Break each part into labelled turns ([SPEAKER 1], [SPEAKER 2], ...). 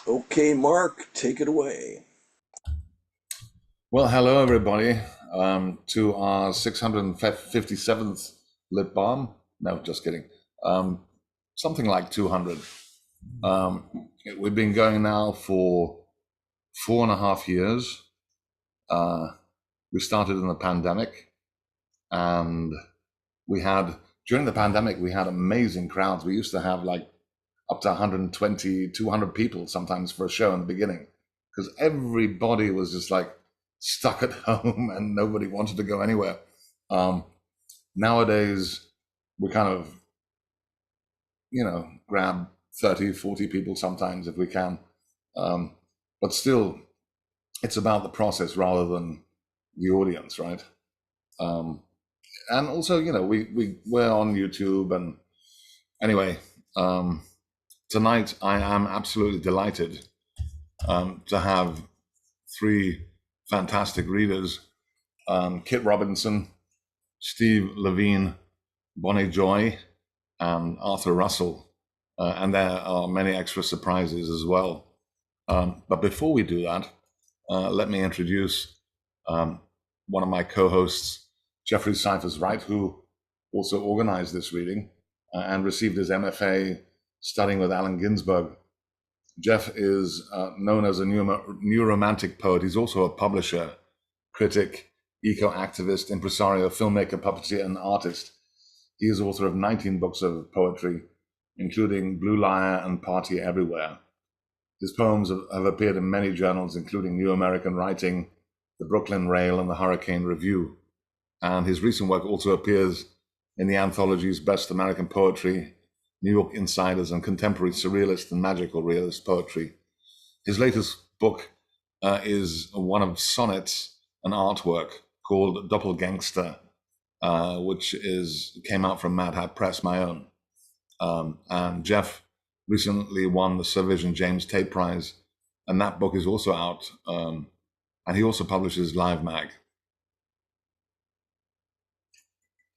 [SPEAKER 1] Okay, Mark, take it away.
[SPEAKER 2] Well, hello everybody to our 657th Lit Balm. No, just kidding. Something like 200. We've been going now for 4.5 years. We started in the pandemic, and during the pandemic, we had amazing crowds. We used to have like up to 120, 200 people sometimes for a show in the beginning, because everybody was just like stuck at home and nobody wanted to go anywhere. Um, Nowadays, we kind of, grab 30, 40 people sometimes if we can. But still, it's about the process rather than the audience, right? And also, we're on YouTube. And anyway, tonight I am absolutely delighted to have three fantastic readers, Kit Robinson, Steve Levine, Boni Joi, and Arthur Russell. And there are many extra surprises as well. But before we do that, let me introduce one of my co-hosts, Jeffrey Cyphers Wright, who also organized this reading and received his MFA studying with Allen Ginsberg. Jeff is known as a new romantic poet. He's also a publisher, critic, eco-activist, impresario, filmmaker, puppeteer, and artist. He is author of 19 books of poetry, including Blue Lyre and Party Everywhere. His poems have appeared in many journals, including New American Writing, the Brooklyn Rail, and the Hurricane Review. And his recent work also appears in the anthologies Best American Poetry, New York Insiders, and Contemporary Surrealist and Magical Realist Poetry. His latest book is one of sonnets and artwork called Doppelgangster, which came out from Mad Hat Press, my own. And Jeff recently won the Sir Vision James Tate Prize, and that book is also out. And he also publishes Live Mag.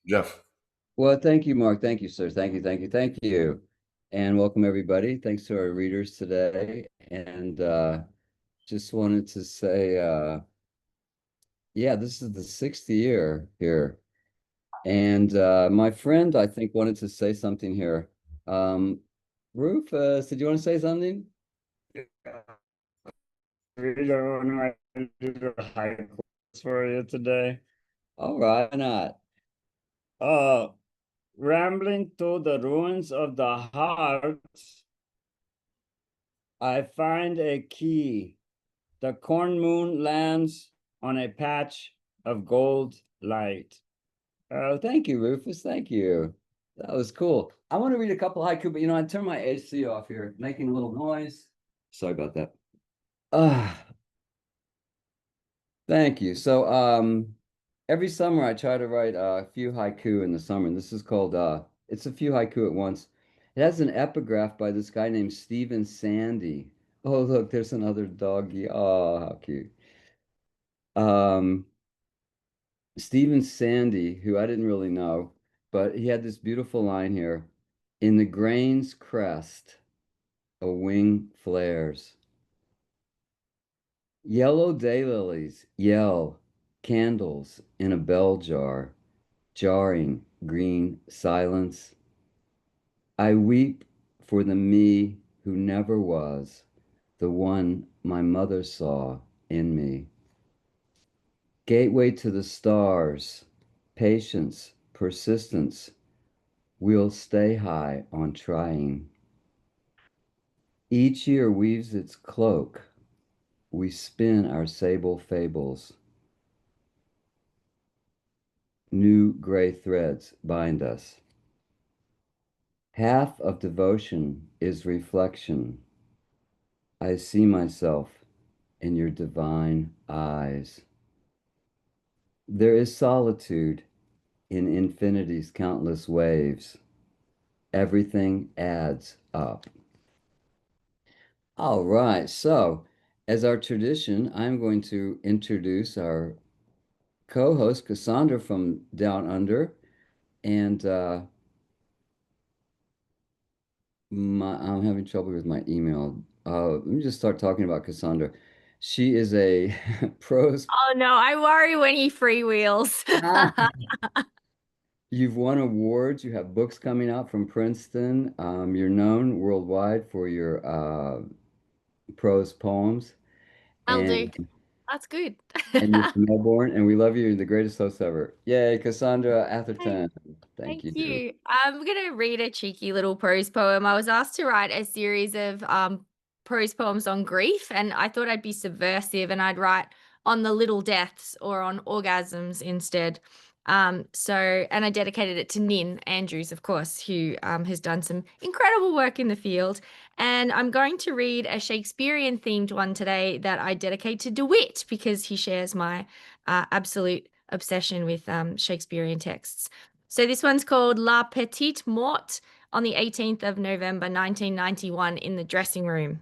[SPEAKER 2] Jeff.
[SPEAKER 3] Well, thank you, Mark. Thank you, sir. Thank you, thank you, thank you. And welcome, everybody. Thanks to our readers today. And just wanted to say, yeah, this is the 6th year here. And my friend, I think, wanted to say something here. Rufus, did you want to say something?
[SPEAKER 4] Really want to do the haikus for you today.
[SPEAKER 3] All right, why not?
[SPEAKER 4] Rambling through the ruins of the heart, I find a key. The corn moon lands on a patch of gold light.
[SPEAKER 3] Oh, thank you, Rufus. Thank you. That was cool. I want to read a couple haiku, but I turned my AC off here, making a little noise. Sorry about that. Thank you. So every summer I try to write a few haiku in the summer, and this is called it's a few haiku at once. It has an epigraph by this guy named Stephen Sandy. Oh, look, there's another doggy. Oh, how cute. Stephen Sandy, who I didn't really know, but he had this beautiful line here. In the grain's crest, a wing flares. Yellow daylilies yell, candles in a bell jar, jarring green silence. I weep for the me who never was, the one my mother saw in me. Gateway to the stars, patience, persistence, we'll stay high on trying. Each year weaves its cloak, we spin our sable fables. New gray threads bind us. Half of devotion is reflection. I see myself in your divine eyes. There is solitude in infinity's countless waves. Everything adds up. All right, so as our tradition, I'm going to introduce our co-host, Cassandra from Down Under, and I'm having trouble with my email. let me just start talking about Cassandra. She is a prose.
[SPEAKER 5] Oh no, I worry when he freewheels.
[SPEAKER 3] You've won awards. You have books coming out from Princeton. You're known worldwide for your prose poems,
[SPEAKER 5] I'll do.
[SPEAKER 3] and
[SPEAKER 5] That's good.
[SPEAKER 3] you're from Melbourne, and we love you. You're the greatest host ever. Yay, Cassandra
[SPEAKER 5] Thank
[SPEAKER 3] Atherton. Thank
[SPEAKER 5] thank
[SPEAKER 3] you.
[SPEAKER 5] you. I'm going to read a cheeky little prose poem. I was asked to write a series of prose poems on grief, and I thought I'd be subversive and I'd write on the little deaths or on orgasms instead. And I dedicated it to Nin Andrews, of course, who has done some incredible work in the field. And I'm going to read a Shakespearean themed one today that I dedicate to DeWitt because he shares my absolute obsession with Shakespearean texts. So this one's called La Petite Morte on the 18th of November, 1991 in the dressing room.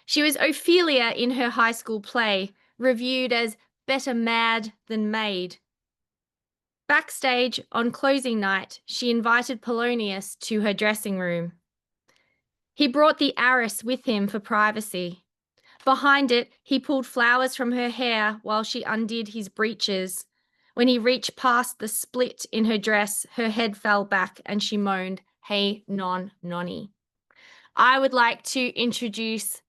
[SPEAKER 5] She was Ophelia in her high school play, reviewed as better mad than maid. Backstage, on closing night, she invited Polonius to her dressing room. He brought the arras with him for privacy. Behind it, he pulled flowers from her hair while she undid his breeches. When he reached past the split in her dress, her head fell back and she moaned, "Hey, nonny." I would like to introduce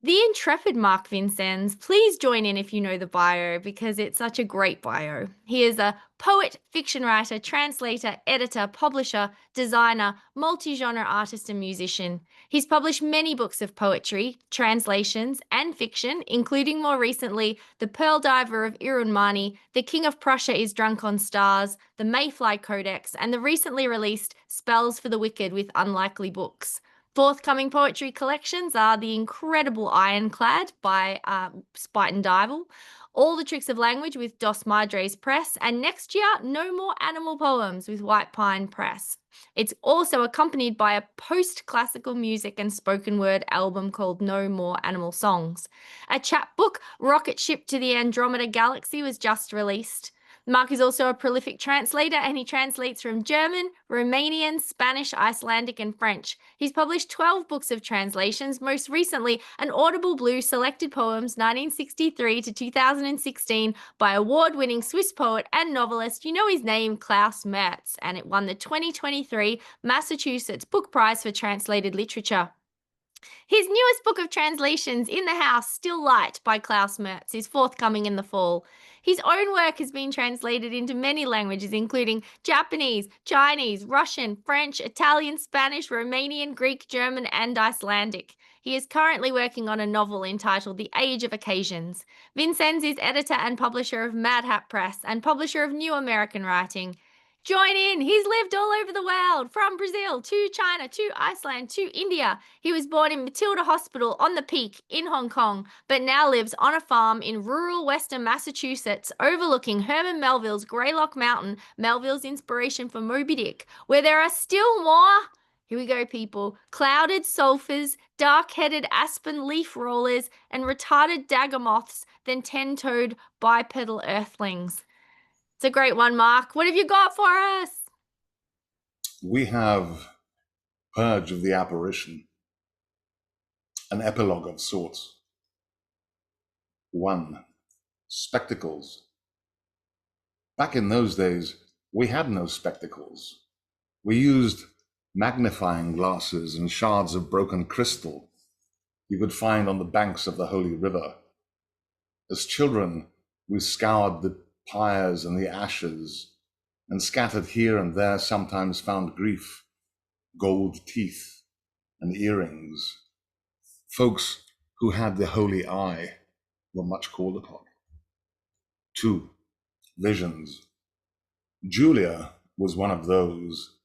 [SPEAKER 5] the intrepid Mark Vincennes. Please join in if you know the bio because it's such a great bio. He is a poet, fiction writer, translator, editor, publisher, designer, multi-genre artist and musician. He's published many books of poetry, translations, and fiction, including more recently The Pearl Diver of Irunmani, The King of Prussia is Drunk on Stars, The Mayfly Codex, and the recently released Spells for the Wicked with Unlikely Books. Forthcoming poetry collections are The Incredible Ironclad by Spite and Dival, All the Tricks of Language with Dos Madres Press, and next year, No More Animal Poems with White Pine Press. It's also accompanied by a post-classical music and spoken word album called No More Animal Songs. A chapbook, Rocket Ship to the Andromeda Galaxy, was just released. Mark is also a prolific translator and he translates from German, Romanian, Spanish, Icelandic, and French. He's published 12 books of translations, most recently an Audible Blue Selected Poems 1963 to 2016 by award-winning Swiss poet and novelist, you know his name, Klaus Mertz, and it won the 2023 Massachusetts Book Prize for Translated Literature. His newest book of translations, In the House, Still Light by Klaus Mertz, is forthcoming in the fall. His own work has been translated into many languages, including Japanese, Chinese, Russian, French, Italian, Spanish, Romanian, Greek, German, and Icelandic. He is currently working on a novel entitled The Age of Occasions. Vincennes is editor and publisher of Mad Hat Press and publisher of New American Writing. Join in. He's lived all over the world, from Brazil to China to Iceland to India. He was born in Matilda Hospital on the Peak in Hong Kong, but now lives on a farm in rural western Massachusetts, overlooking Herman Melville's Greylock Mountain, Melville's inspiration for Moby Dick, where there are still more, here we go, people, clouded sulphurs, dark-headed aspen leaf rollers, and retarded dagger moths than 10-toed bipedal earthlings. It's a great one, Mark. What have you got for us?
[SPEAKER 2] We have Purge of the Apparition, an epilogue of sorts. 1. Spectacles. Back in those days, we had no spectacles. We used magnifying glasses and shards of broken crystal you could find on the banks of the Holy River. As children, we scoured the pyres and the ashes, and scattered here and there sometimes found grief, gold teeth, and earrings. Folks who had the holy eye were much called upon. 2. Visions. Julia was one of those,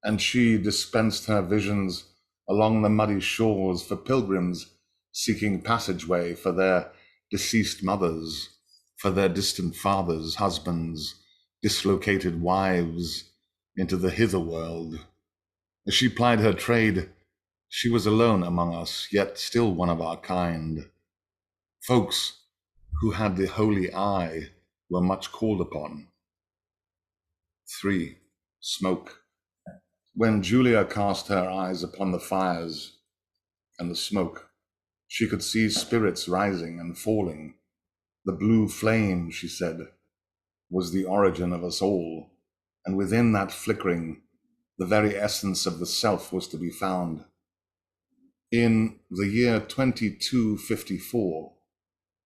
[SPEAKER 2] and she dispensed her visions along the muddy shores for pilgrims seeking passageway for their deceased mothers, for their distant fathers, husbands, dislocated wives into the hither world. As she plied her trade, she was alone among us, yet still one of our kind. Folks who had the holy eye were much called upon. 3. Smoke. When Julia cast her eyes upon the fires, and the smoke. She could see spirits rising and falling. The blue flame, she said, was the origin of us all, and within that flickering, the very essence of the self was to be found. In the year 2254,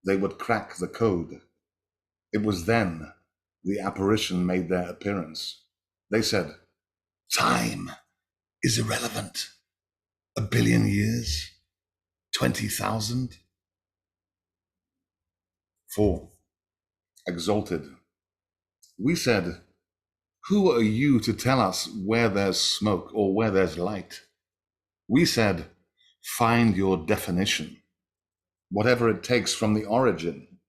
[SPEAKER 2] they would crack the code. It was then the apparition made their appearance. They said, "Time is irrelevant. 1,000,000,000 years? 20,000? 4. Exalted. We said, "Who are you to tell us where there's smoke or where there's light?" We said, "Find your definition, whatever it takes from the origin."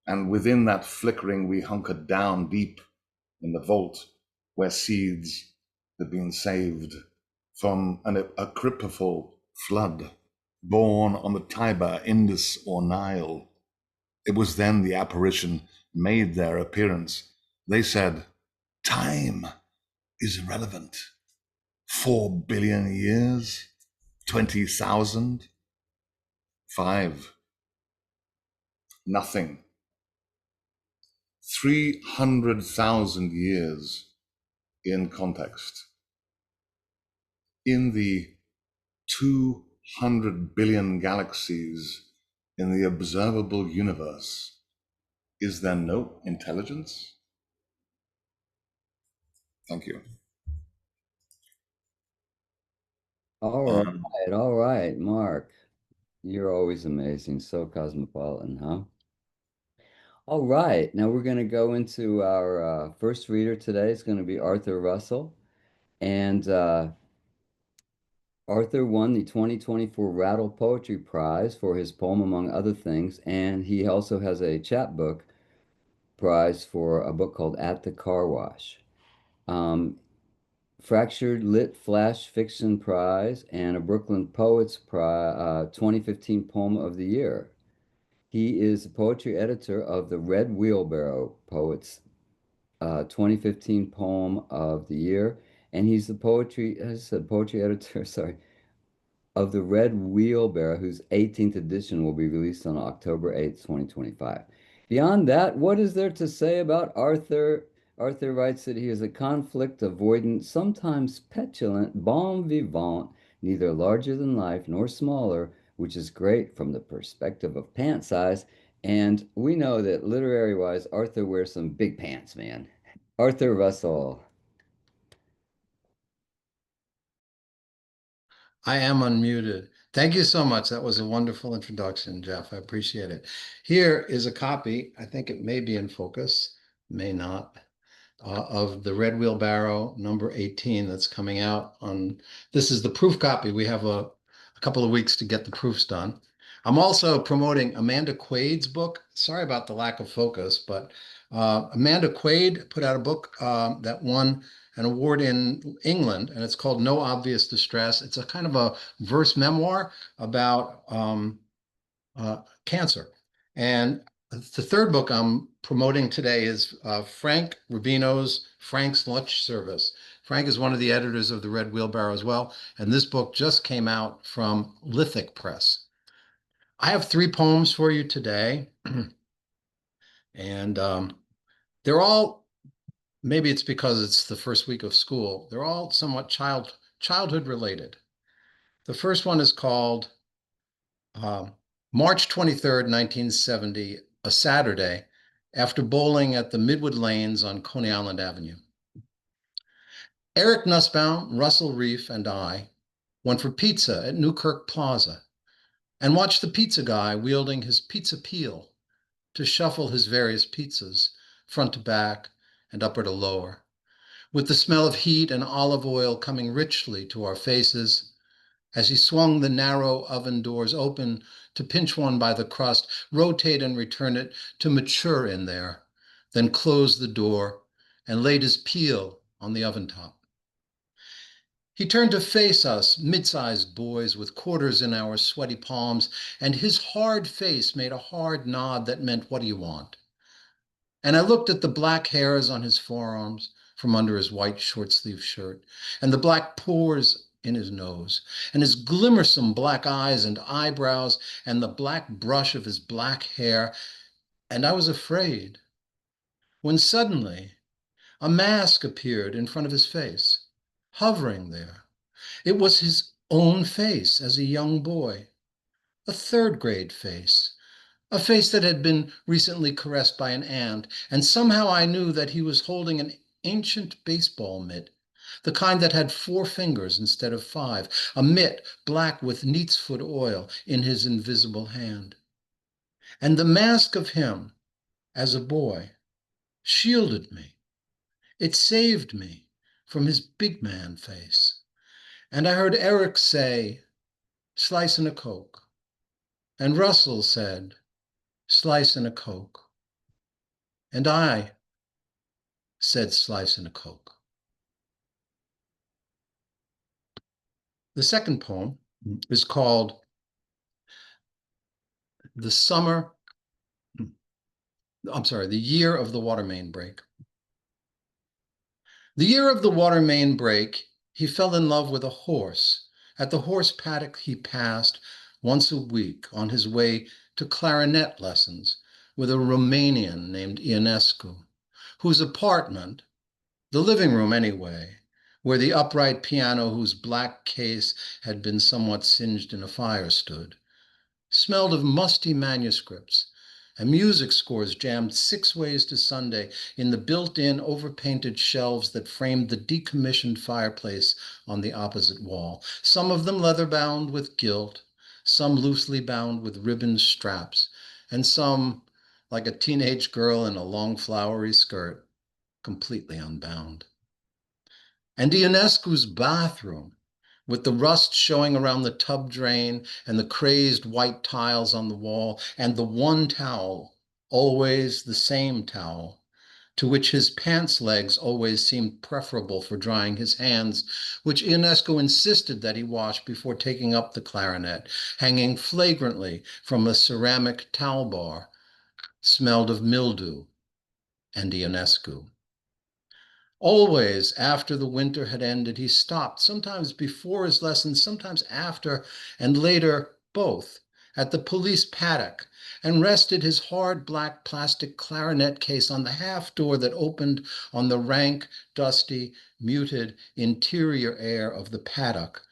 [SPEAKER 2] And within that flickering, we hunkered down deep in the vault where seeds had been saved from an acrypoful flood born on the Tiber, Indus, or Nile. It was then the apparition made their appearance. They said, "Time is irrelevant. 4,000,000,000 years? 20,000? 5. Nothing. 300,000 years in context. In the 200 billion galaxies in the observable universe, is there no intelligence? Thank you.
[SPEAKER 3] All right, Mark. You're always amazing. So cosmopolitan, huh? All right, now we're going to go into our first reader today. It's going to be Arthur Russell. And Arthur won the 2024 Rattle Poetry Prize for his poem, among other things. And he also has a chapbook prize for a book called At the Car Wash. Fractured Lit Flash Fiction Prize and a Brooklyn Poets Prize 2015 Poem of the Year. He is the poetry editor of the Red Wheelbarrow Poets 2015 Poem of the Year, and he's the poetry editor, sorry, of the Red Wheelbarrow, whose 18th edition will be released on October 8th, 2025. Beyond that, what is there to say about Arthur? Arthur writes that he is a conflict-avoidant, sometimes petulant, bon vivant, neither larger than life nor smaller, which is great from the perspective of pant size. And we know that literary-wise, Arthur wears some big pants, man. Arthur Russell.
[SPEAKER 6] I am unmuted. Thank you so much. That was a wonderful introduction, Jeff. I appreciate it. Here is a copy, I think it may be in focus, may not, of the Red Wheelbarrow number 18 that's coming out on, this is the proof copy. We have a couple of weeks to get the proofs done. I'm also promoting Amanda Quaid's book. Sorry about the lack of focus, but Amanda Quaid put out a book that won an award in England, and it's called No Obvious Distress. It's a kind of a verse memoir about cancer. And the third book I'm promoting today is Frank Rubino's Frank's Lunch Service. Frank is one of the editors of the Red Wheelbarrow as well, and this book just came out from Lithic Press. I have 3 poems for you today, and they're all, maybe it's because it's the first week of school, they're all somewhat childhood related. The first one is called March 23rd, 1970, a Saturday, after bowling at the Midwood Lanes on Coney Island Avenue. Eric Nussbaum, Russell Reef, and I went for pizza at Newkirk Plaza and watched the pizza guy wielding his pizza peel to shuffle his various pizzas, front to back and upper to lower, with the smell of heat and olive oil coming richly to our faces as he swung the narrow oven doors open to pinch one by the crust, rotate and return it to mature in there, then close the door and laid his peel on the oven top. He turned to face us, mid-sized boys with quarters in our sweaty palms, and his hard face made a hard nod that meant, "What do you want?" And I looked at the black hairs on his forearms from under his white short-sleeved shirt, and the black pores in his nose, and his glimmersome black eyes and eyebrows, and the black brush of his black hair, and I was afraid, when suddenly a mask appeared in front of his face, hovering there. It was his own face as a young boy, a third-grade face, a face that had been recently caressed by an aunt, and somehow I knew that he was holding an ancient baseball mitt, the kind that had 4 fingers instead of 5, a mitt black with neatsfoot oil in his invisible hand. And the mask of him, as a boy, shielded me. It saved me from his big man face. And I heard Eric say, "Slice and a Coke." And Russell said, "Slice and a Coke." And I said, "Slice and a Coke." The second poem is called The Year of the Water Main Break. The year of the water main break, he fell in love with a horse. At the horse paddock he passed once a week on his way to clarinet lessons with a Romanian named Ionescu, whose apartment, the living room anyway, where the upright piano whose black case had been somewhat singed in a fire stood, smelled of musty manuscripts and music scores jammed 6 ways to Sunday in the built-in overpainted shelves that framed the decommissioned fireplace on the opposite wall, some of them leather-bound with gilt, some loosely bound with ribbon straps, and some, like a teenage girl in a long flowery skirt, completely unbound. And Ionescu's bathroom, with the rust showing around the tub drain and the crazed white tiles on the wall, and the one towel, always the same towel, to which his pants legs always seemed preferable for drying his hands, which Ionescu insisted that he wash before taking up the clarinet, hanging flagrantly from a ceramic towel bar, smelled of mildew and Ionescu. Always, after the winter had ended, he stopped, sometimes before his lessons, sometimes after, and later both, at the police paddock, and rested his hard black plastic clarinet case on the half door that opened on the rank, dusty, muted interior air of the paddock,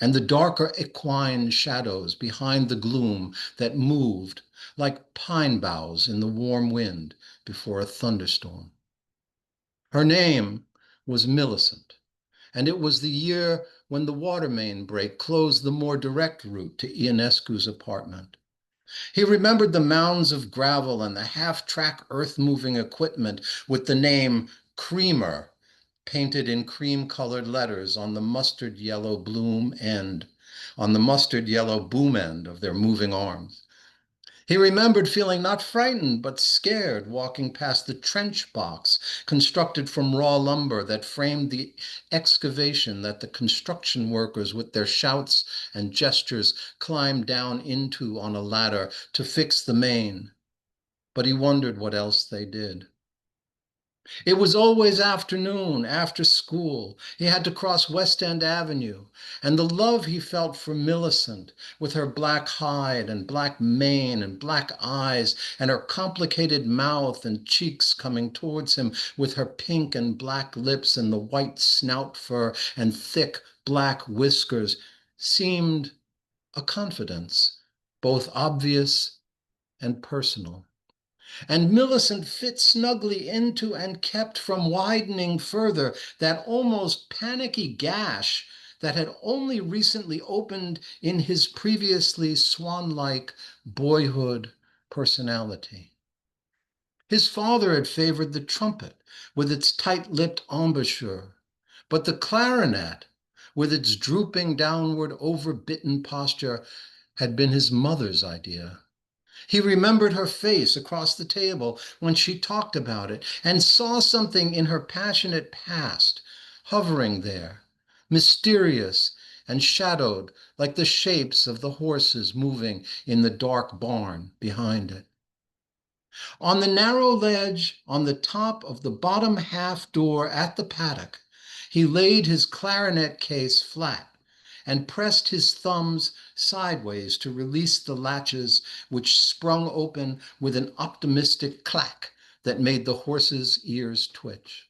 [SPEAKER 6] and the darker equine shadows behind the gloom that moved like pine boughs in the warm wind before a thunderstorm. Her name was Millicent, and it was the year when the water main break closed the more direct route to Ionescu's apartment. He remembered the mounds of gravel and the half-track earth-moving equipment with the name Creamer painted in cream-colored letters on the mustard yellow boom end of their moving arms. He remembered feeling not frightened, but scared walking past the trench box constructed from raw lumber that framed the excavation that the construction workers with their shouts and gestures climbed down into on a ladder to fix the main. But he wondered what else they did. It was always afternoon, after school. He had to cross West End Avenue, and the love he felt for Millicent, with her black hide and black mane and black eyes, and her complicated mouth and cheeks coming towards him with her pink and black lips and the white snout fur and thick black whiskers, seemed a confidence, both obvious and personal. And Millicent fit snugly into and kept from widening further that almost panicky gash that had only recently opened in his previously swan-like boyhood personality. His father had favored the trumpet with its tight-lipped embouchure, but the clarinet, with its drooping downward overbitten posture, had been his mother's idea. He remembered her face across the table when she talked about it and saw something in her passionate past hovering there, mysterious and shadowed like the shapes of the horses moving in the dark barn behind it. On the narrow ledge on the top of the bottom half door at the paddock, he laid his clarinet case flat and pressed his thumbs sideways to release the latches, which sprung open with an optimistic clack that made the horse's ears twitch.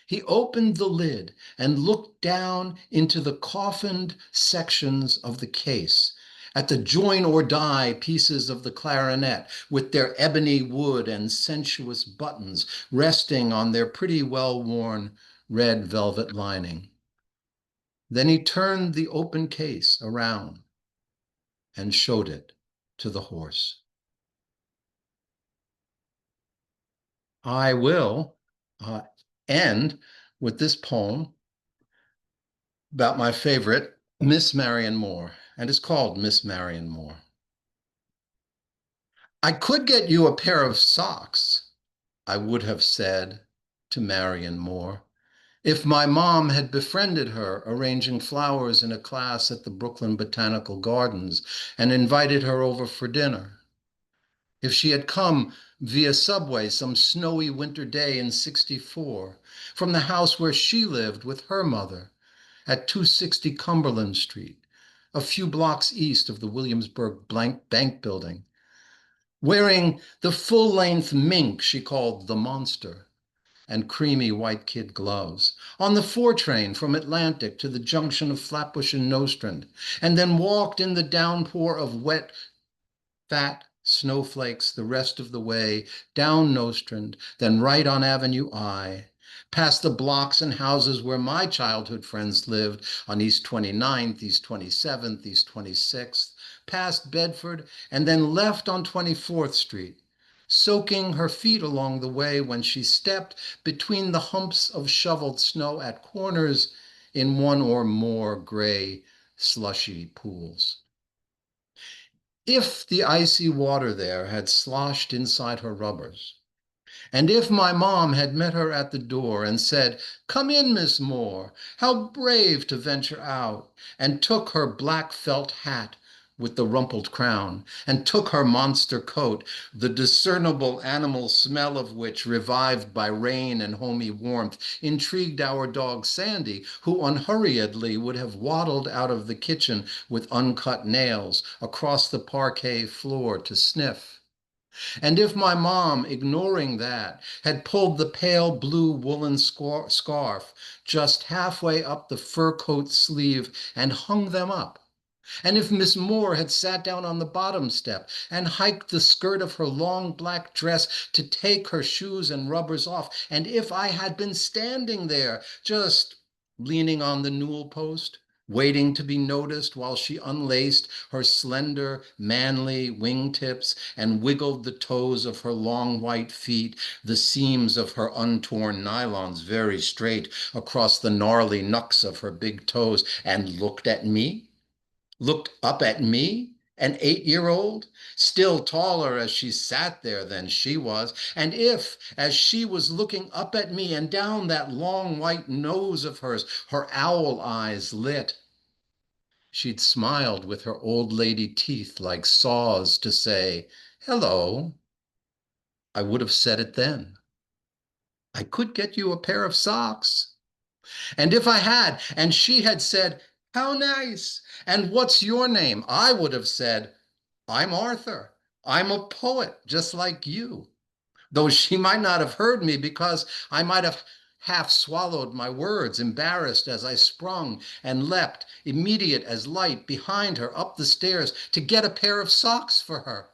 [SPEAKER 6] He opened the lid and looked down into the coffined sections of the case, at the join or die pieces of the clarinet with their ebony wood and sensuous buttons resting on their pretty well-worn red velvet lining. Then he turned the open case around and showed it to the horse. I will end with this poem about my favorite, Miss Marion Moore, and it's called Miss Marion Moore. I could get you a pair of socks, I would have said to Marion Moore, if my mom had befriended her arranging flowers in a class at the Brooklyn Botanical Gardens and invited her over for dinner. If she had come via subway some snowy winter day in '64 from the house where she lived with her mother at 260 Cumberland Street, a few blocks east of the Williamsburg Bank Building, wearing the full-length mink she called the Monster and creamy white kid gloves, on the 4 train from Atlantic to the junction of Flatbush and Nostrand, and then walked in the downpour of wet, fat snowflakes the rest of the way down Nostrand, then right on Avenue I, past the blocks and houses where my childhood friends lived on East 29th, East 27th, East 26th, past Bedford, and then left on 24th Street, soaking her feet along the way when she stepped between the humps of shoveled snow at corners in one or more gray, slushy pools. If the icy water there had sloshed inside her rubbers, and if my mom had met her at the door and said, "Come in, Miss Moore, how brave to venture out," and took her black felt hat with the rumpled crown, and took her monster coat, the discernible animal smell of which, revived by rain and homey warmth, intrigued our dog Sandy, who unhurriedly would have waddled out of the kitchen with uncut nails across the parquet floor to sniff. And if my mom, ignoring that, had pulled the pale blue woolen scarf just halfway up the fur coat sleeve and hung them up, and if Miss Moore had sat down on the bottom step and hiked the skirt of her long black dress to take her shoes and rubbers off, and if I had been standing there, just leaning on the newel post, waiting to be noticed while she unlaced her slender, manly wingtips and wiggled the toes of her long white feet, the seams of her untorn nylons very straight across the gnarly knucks of her big toes, and looked up at me, an 8-year-old, still taller as she sat there than she was, and if, as she was looking up at me and down that long white nose of hers, her owl eyes lit, she'd smiled with her old lady teeth like saws to say, "Hello," I would have said it then. I could get you a pair of socks. And if I had, and she had said, "How nice, and what's your name?" I would have said, "I'm Arthur. I'm a poet, just like you." Though she might not have heard me because I might have half swallowed my words, embarrassed as I sprung and leapt, immediate as light, behind her up the stairs to get a pair of socks for her.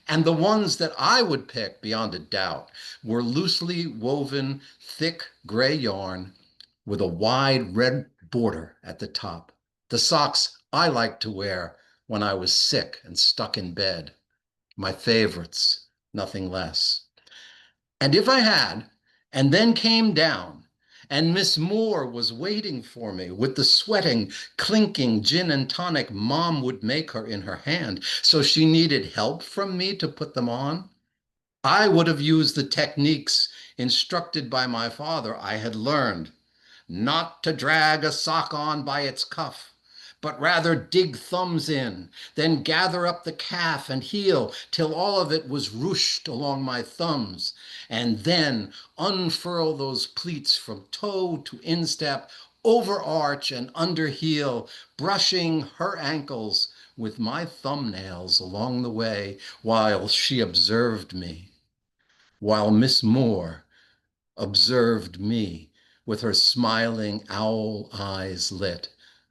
[SPEAKER 6] And the ones that I would pick, beyond a doubt, were loosely woven, thick gray yarn with a wide red border at the top. The socks I liked to wear when I was sick and stuck in bed. My favorites, nothing less. And if I had, and then came down, and Miss Moore was waiting for me with the sweating, clinking gin and tonic Mom would make her in her hand, so she needed help from me to put them on, I would have used the techniques instructed by my father I had learned. Not to drag a sock on by its cuff, but rather dig thumbs in, then gather up the calf and heel till all of it was ruched along my thumbs, and then unfurl those pleats from toe to instep, overarch and underheel, brushing her ankles with my thumbnails along the way while she observed me, while Miss Moore observed me with her smiling owl eyes lit,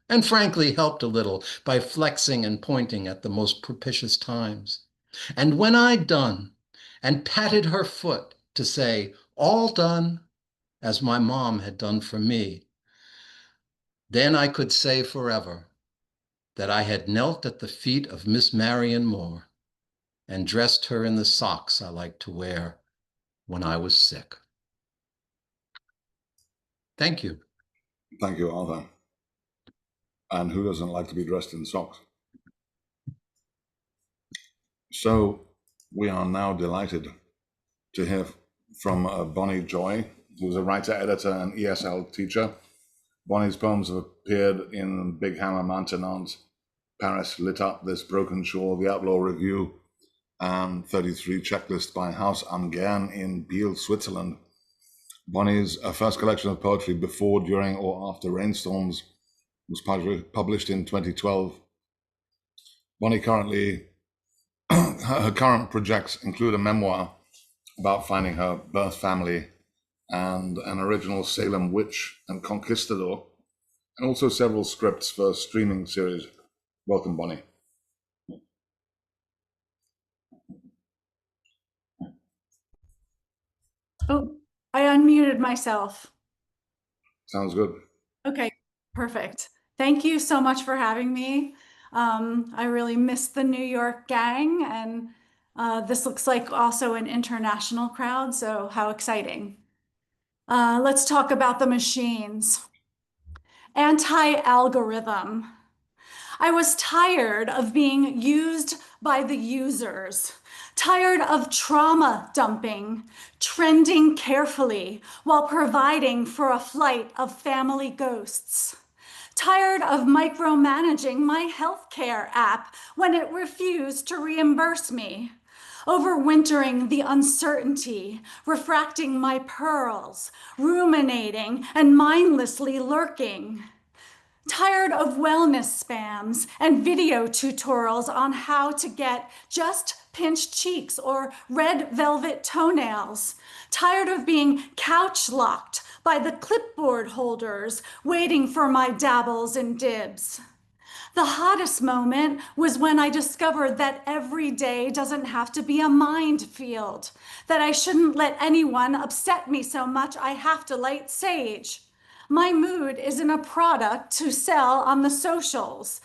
[SPEAKER 6] and frankly helped a little by flexing and pointing at the most propitious times. And when I'd done and patted her foot to say, all done, as my mom had done for me, then I could say forever that I had knelt at the feet of Miss Marion Moore and dressed her in the socks I liked to wear when I was sick. Thank you.
[SPEAKER 2] Thank you, Arthur. And who doesn't like to be dressed in socks? So we are now delighted to hear from Boni Joi, who's a writer, editor, and ESL teacher. Boni's poems have appeared in Big Hammer Maintenant, Paris Lit Up, This Broken Shore, The Outlaw Review, and 33 Checklist by House am Gern in Biel, Switzerland. Boni's first collection of poetry, Before, During, or After Rainstorms, was published in 2012. Boni her current projects include a memoir about finding her birth family and an original Salem witch and conquistador, and also several scripts for a streaming series. Welcome, Boni.
[SPEAKER 7] Oh, I unmuted myself.
[SPEAKER 2] Sounds good.
[SPEAKER 7] Okay, perfect. Thank you so much for having me. I really missed the New York gang, and this looks like also an international crowd, so how exciting. Let's talk about the machines. Anti-algorithm. I was tired of being used by the users, tired of trauma dumping, trending carefully while providing for a flight of family ghosts, tired of micromanaging my healthcare app when it refused to reimburse me, overwintering the uncertainty, refracting my pearls, ruminating and mindlessly lurking. Tired of wellness spams and video tutorials on how to get just pinched cheeks or red velvet toenails. Tired of being couch locked by the clipboard holders waiting for my dabbles and dibs. The hottest moment was when I discovered that every day doesn't have to be a minefield, that I shouldn't let anyone upset me so much I have to light sage. My mood isn't a product to sell on the socials.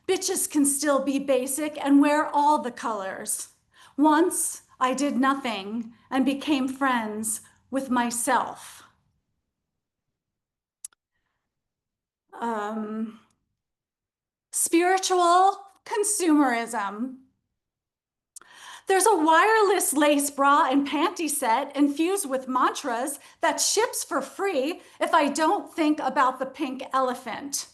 [SPEAKER 7] Bitches can still be basic and wear all the colors. Once I did nothing and became friends with myself. Spiritual consumerism. There's a wireless lace bra and panty set infused with mantras that ships for free if I don't think about the pink elephant.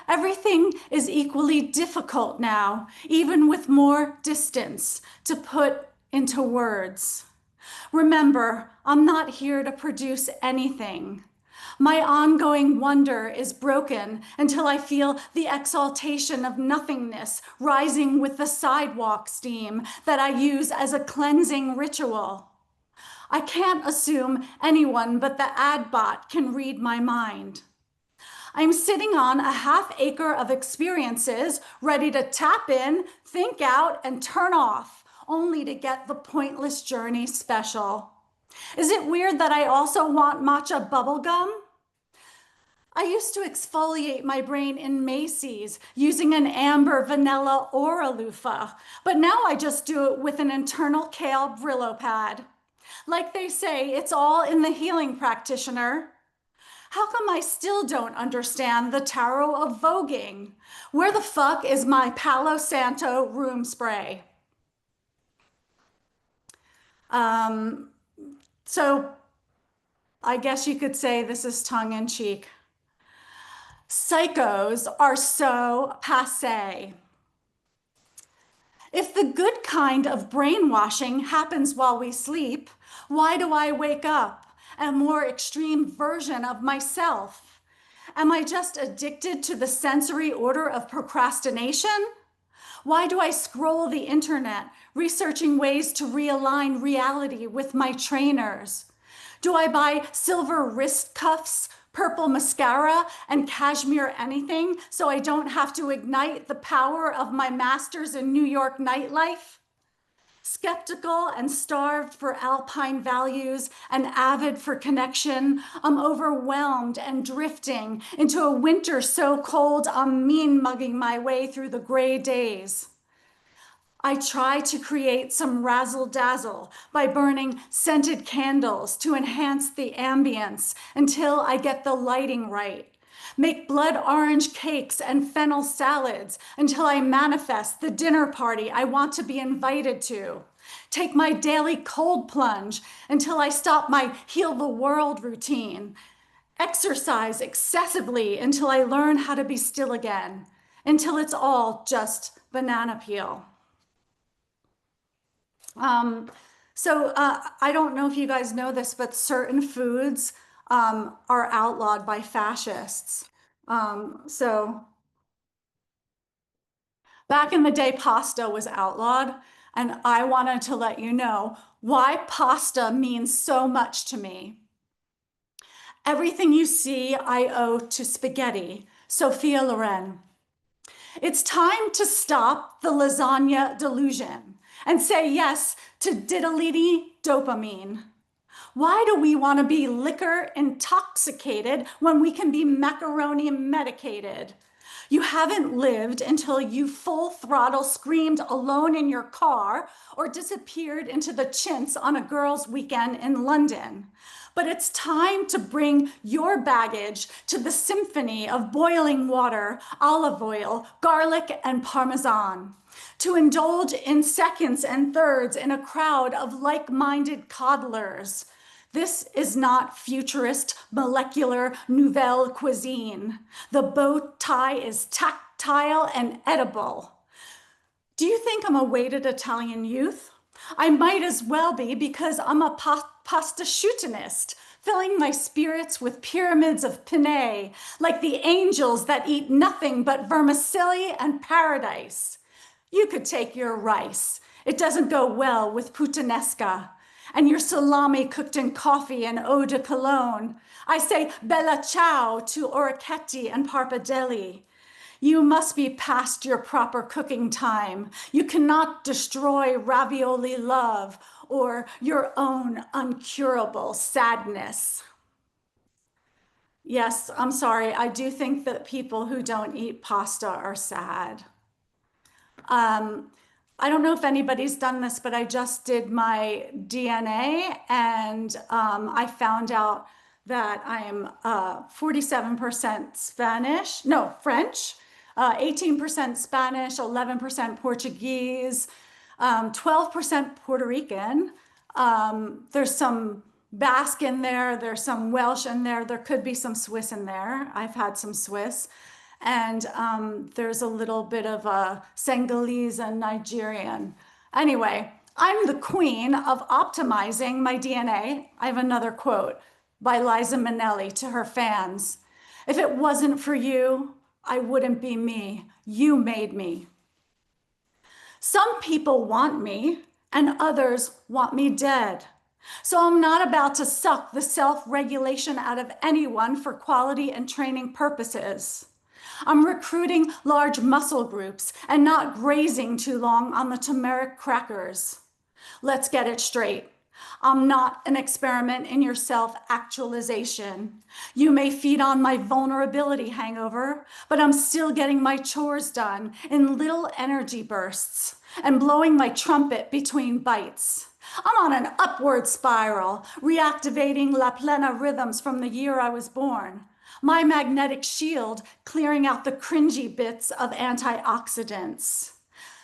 [SPEAKER 7] Everything is equally difficult now, even with more distance to put into words. Remember, I'm not here to produce anything. My ongoing wonder is broken until I feel the exaltation of nothingness rising with the sidewalk steam that I use as a cleansing ritual. I can't assume anyone but the ad bot can read my mind. I'm sitting on a half acre of experiences, ready to tap in, think out, and turn off, only to get the pointless journey special. Is it weird that I also want matcha bubblegum? I used to exfoliate my brain in Macy's using an amber vanilla aura loofah, but now I just do it with an internal kale Brillo pad. Like they say, it's all in the healing practitioner. How come I still don't understand the tarot of voguing? Where the fuck is my Palo Santo room spray? So I guess you could say this is tongue in cheek. Psychos are so passé. If the good kind of brainwashing happens while we sleep, why do I wake up, a more extreme version of myself? Am I just addicted to the sensory order of procrastination? Why do I scroll the internet, researching ways to realign reality with my trainers? Do I buy silver wrist cuffs, purple mascara, and cashmere anything so I don't have to ignite the power of my masters in New York nightlife? Skeptical and starved for alpine values and avid for connection, I'm overwhelmed and drifting into a winter so cold I'm mean mugging my way through the gray days. I try to create some razzle dazzle by burning scented candles to enhance the ambience until I get the lighting right. Make blood orange cakes and fennel salads until I manifest the dinner party I want to be invited to. Take my daily cold plunge until I stop my heal the world routine. Exercise excessively until I learn how to be still again, until it's all just banana peel. I don't know if you guys know this, but certain foods are outlawed by fascists. So back in the day, pasta was outlawed, and I wanted to let you know why pasta means so much to me. Everything you see, I owe to spaghetti, Sophia Loren. It's time to stop the lasagna delusion and say yes to diddly dopamine. Why do we want to be liquor intoxicated when we can be macaroni medicated? You haven't lived until you full throttle screamed alone in your car or disappeared into the chintz on a girls' weekend in London. But it's time to bring your baggage to the symphony of boiling water, olive oil, garlic, and parmesan. To indulge in seconds and thirds in a crowd of like-minded coddlers. This is not futurist molecular nouvelle cuisine. The bow tie is tactile and edible. Do you think I'm a weighted Italian youth? I might as well be because I'm a pasta shootinist, filling my spirits with pyramids of penne, like the angels that eat nothing but vermicelli and paradise. You could take your rice. It doesn't go well with puttanesca. And your salami cooked in coffee and eau de cologne. I say bella ciao to orecchiette and parpadelli. You must be past your proper cooking time. You cannot destroy ravioli love or your own uncurable sadness. Yes, I'm sorry. I do think that people who don't eat pasta are sad. I don't know if anybody's done this, but I just did my DNA and I found out that I am 47% French, 18% Spanish, 11% Portuguese, 12% Puerto Rican. There's some Basque in there, there's some Welsh in there, there could be some Swiss in there. I've had some Swiss. And there's a little bit of a Senegalese and Nigerian. Anyway, I'm the queen of optimizing my DNA. I have another quote by Liza Minnelli to her fans. If it wasn't for you, I wouldn't be me. You made me. Some people want me and others want me dead. So I'm not about to suck the self-regulation out of anyone for quality and training purposes. I'm recruiting large muscle groups and not grazing too long on the turmeric crackers. Let's get it straight. I'm not an experiment in your self-actualization. You may feed on my vulnerability hangover, but I'm still getting my chores done in little energy bursts and blowing my trumpet between bites. I'm on an upward spiral, reactivating La Plena rhythms from the year I was born. My magnetic shield clearing out the cringy bits of antioxidants.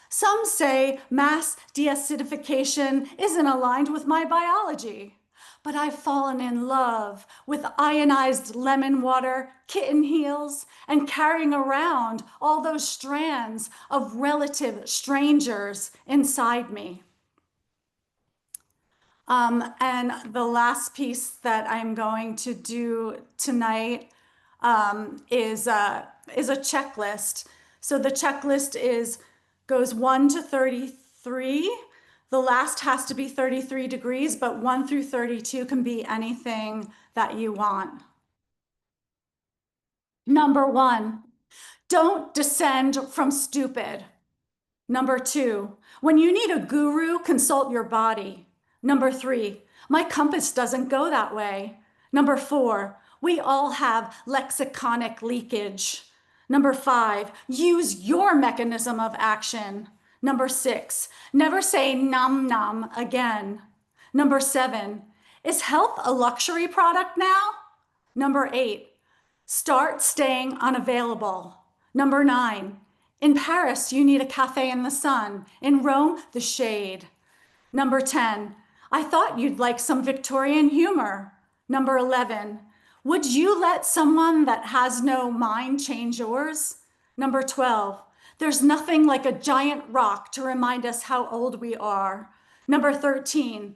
[SPEAKER 7] Some say mass deacidification isn't aligned with my biology, but I've fallen in love with ionized lemon water, kitten heels, and carrying around all those strands of relative strangers inside me. And the last piece that I'm going to do tonight is a checklist. So the checklist goes 1 to 33. The last has to be 33 degrees, but 1 through 32 can be anything that you want. Number 1, don't descend from stupid. Number 2, when you need a guru, consult your body. Number 3, my compass doesn't go that way. Number 4, we all have lexiconic leakage. Number 5, use your mechanism of action. Number 6, never say nom nom again. Number 7, is health a luxury product now? Number 8, start staying unavailable. Number 9, in Paris, you need a cafe in the sun. In Rome, the shade. Number 10, I thought you'd like some Victorian humor. Number 11, would you let someone that has no mind change yours? Number 12, there's nothing like a giant rock to remind us how old we are. Number 13,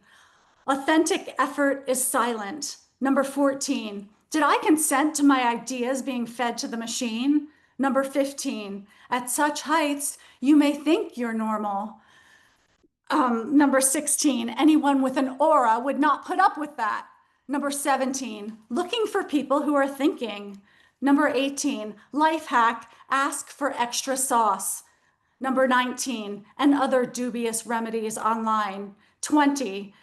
[SPEAKER 7] authentic effort is silent. Number 14, did I consent to my ideas being fed to the machine? Number 15, at such heights, you may think you're normal. Number 16, anyone with an aura would not put up with that. Number 17, looking for people who are thinking. Number 18, life hack, ask for extra sauce. Number 19, and other dubious remedies online. 20,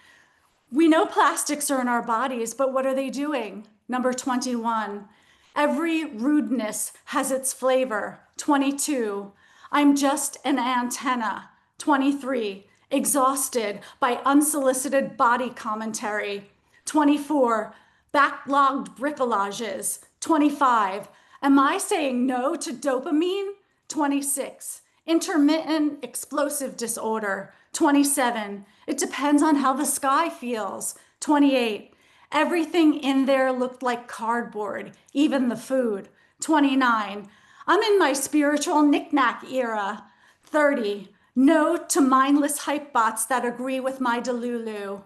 [SPEAKER 7] we know plastics are in our bodies, but what are they doing? Number 21, every rudeness has its flavor. 22, I'm just an antenna. 23, exhausted by unsolicited body commentary. 24, backlogged bricolages. 25, am I saying no to dopamine? 26, intermittent explosive disorder. 27, it depends on how the sky feels. 28, everything in there looked like cardboard, even the food. 29, I'm in my spiritual knick-knack era. 30, no to mindless hype bots that agree with my delulu.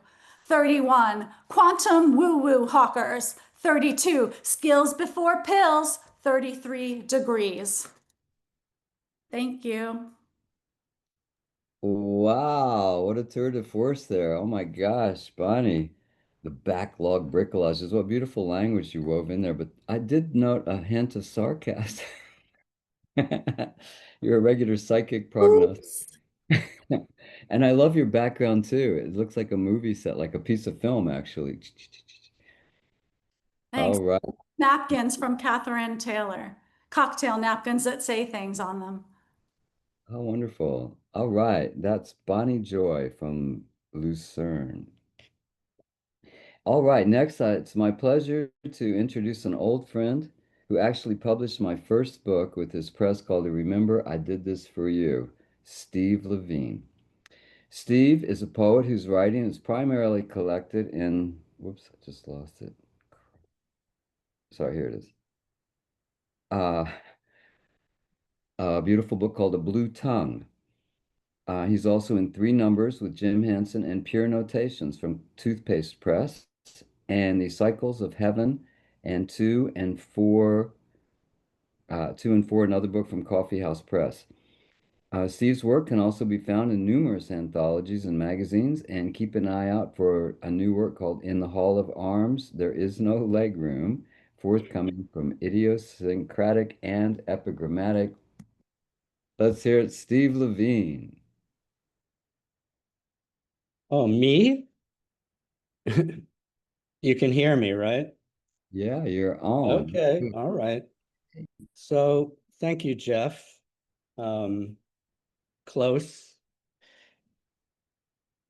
[SPEAKER 7] 31, quantum woo-woo hawkers. 32, skills before pills. 33 degrees. Thank you.
[SPEAKER 3] Wow, what a tour de force there. Oh my gosh, Bonnie. The backlog bricolages. What beautiful language you wove in there. But I did note a hint of sarcasm. You're a regular psychic prognosis.
[SPEAKER 7] Oops.
[SPEAKER 3] And I love your background too. It looks like a movie set, like a piece of film, actually.
[SPEAKER 7] Thanks.
[SPEAKER 3] All right.
[SPEAKER 7] Napkins from Catherine Taylor. Cocktail napkins that say things on them.
[SPEAKER 3] Oh, wonderful. All right. That's Boni Joi from Lucerne. All right. Next, it's my pleasure to introduce an old friend who actually published my first book with his press called Remember, I Did This For You, Steve Levine. Steve is a poet whose writing is primarily collected in, whoops, I just lost it. Sorry, here it is. A beautiful book called A Blue Tongue. He's also in 3 numbers with Jim Henson and Pure Notations from Toothpaste Press, and The Cycles of Heaven, and 2 and 4, another book from Coffee House Press. Steve's work can also be found in numerous anthologies and magazines, and keep an eye out for a new work called In the Hall of Arms, There Is No Legroom, forthcoming from Idiosyncratic and Epigrammatic. Let's hear it, Steve Levine.
[SPEAKER 8] Oh, me? You can hear me, right?
[SPEAKER 3] Yeah, you're on.
[SPEAKER 8] Okay, all right. So thank you, Jeff. Close.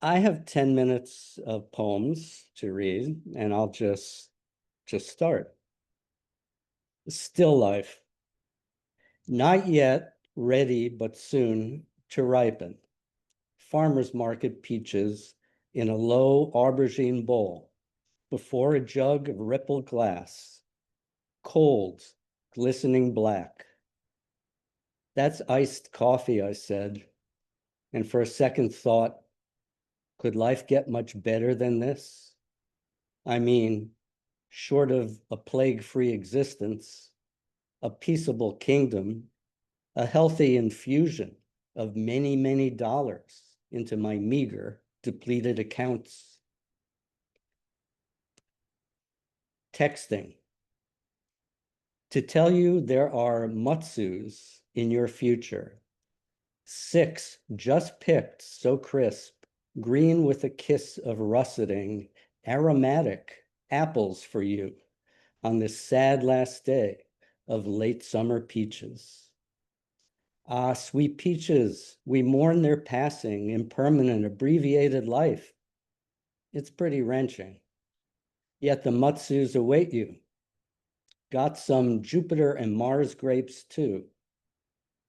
[SPEAKER 8] I have 10 minutes of poems to read, and I'll just start. Still life. Not yet ready, but soon to ripen. Farmer's market peaches in a low aubergine bowl before a jug of rippled glass. Cold, glistening black. That's iced coffee, I said. And for a second thought, could life get much better than this? I mean, short of a plague-free existence, a peaceable kingdom, a healthy infusion of many, many dollars into my meager, depleted accounts. Texting. To tell you there are mutsus in your future. 6 just picked, so crisp, green with a kiss of russeting, aromatic apples for you on this sad last day of late summer peaches. Ah, sweet peaches, we mourn their passing, impermanent, abbreviated life. It's pretty wrenching. Yet the mutsus await you. Got some Jupiter and Mars grapes too.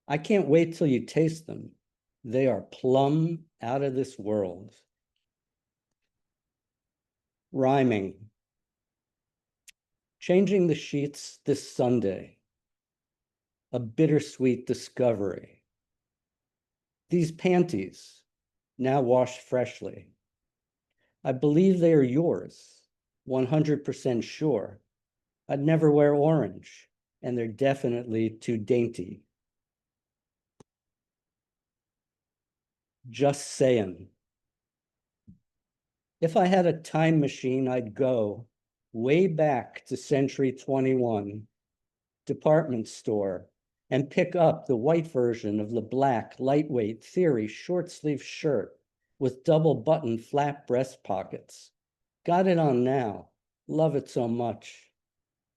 [SPEAKER 8] I can't wait till you taste them. They are plumb out of this world. Rhyming. Changing the sheets this Sunday. A bittersweet discovery. These panties, now washed freshly. I believe they are yours, 100% sure. I'd never wear orange, and they're definitely too dainty. Just saying. If I had a time machine, I'd go way back to Century 21, department store, and pick up the white version of the black, lightweight Theory short sleeve shirt with double button flap breast pockets. Got it on now, love it so much,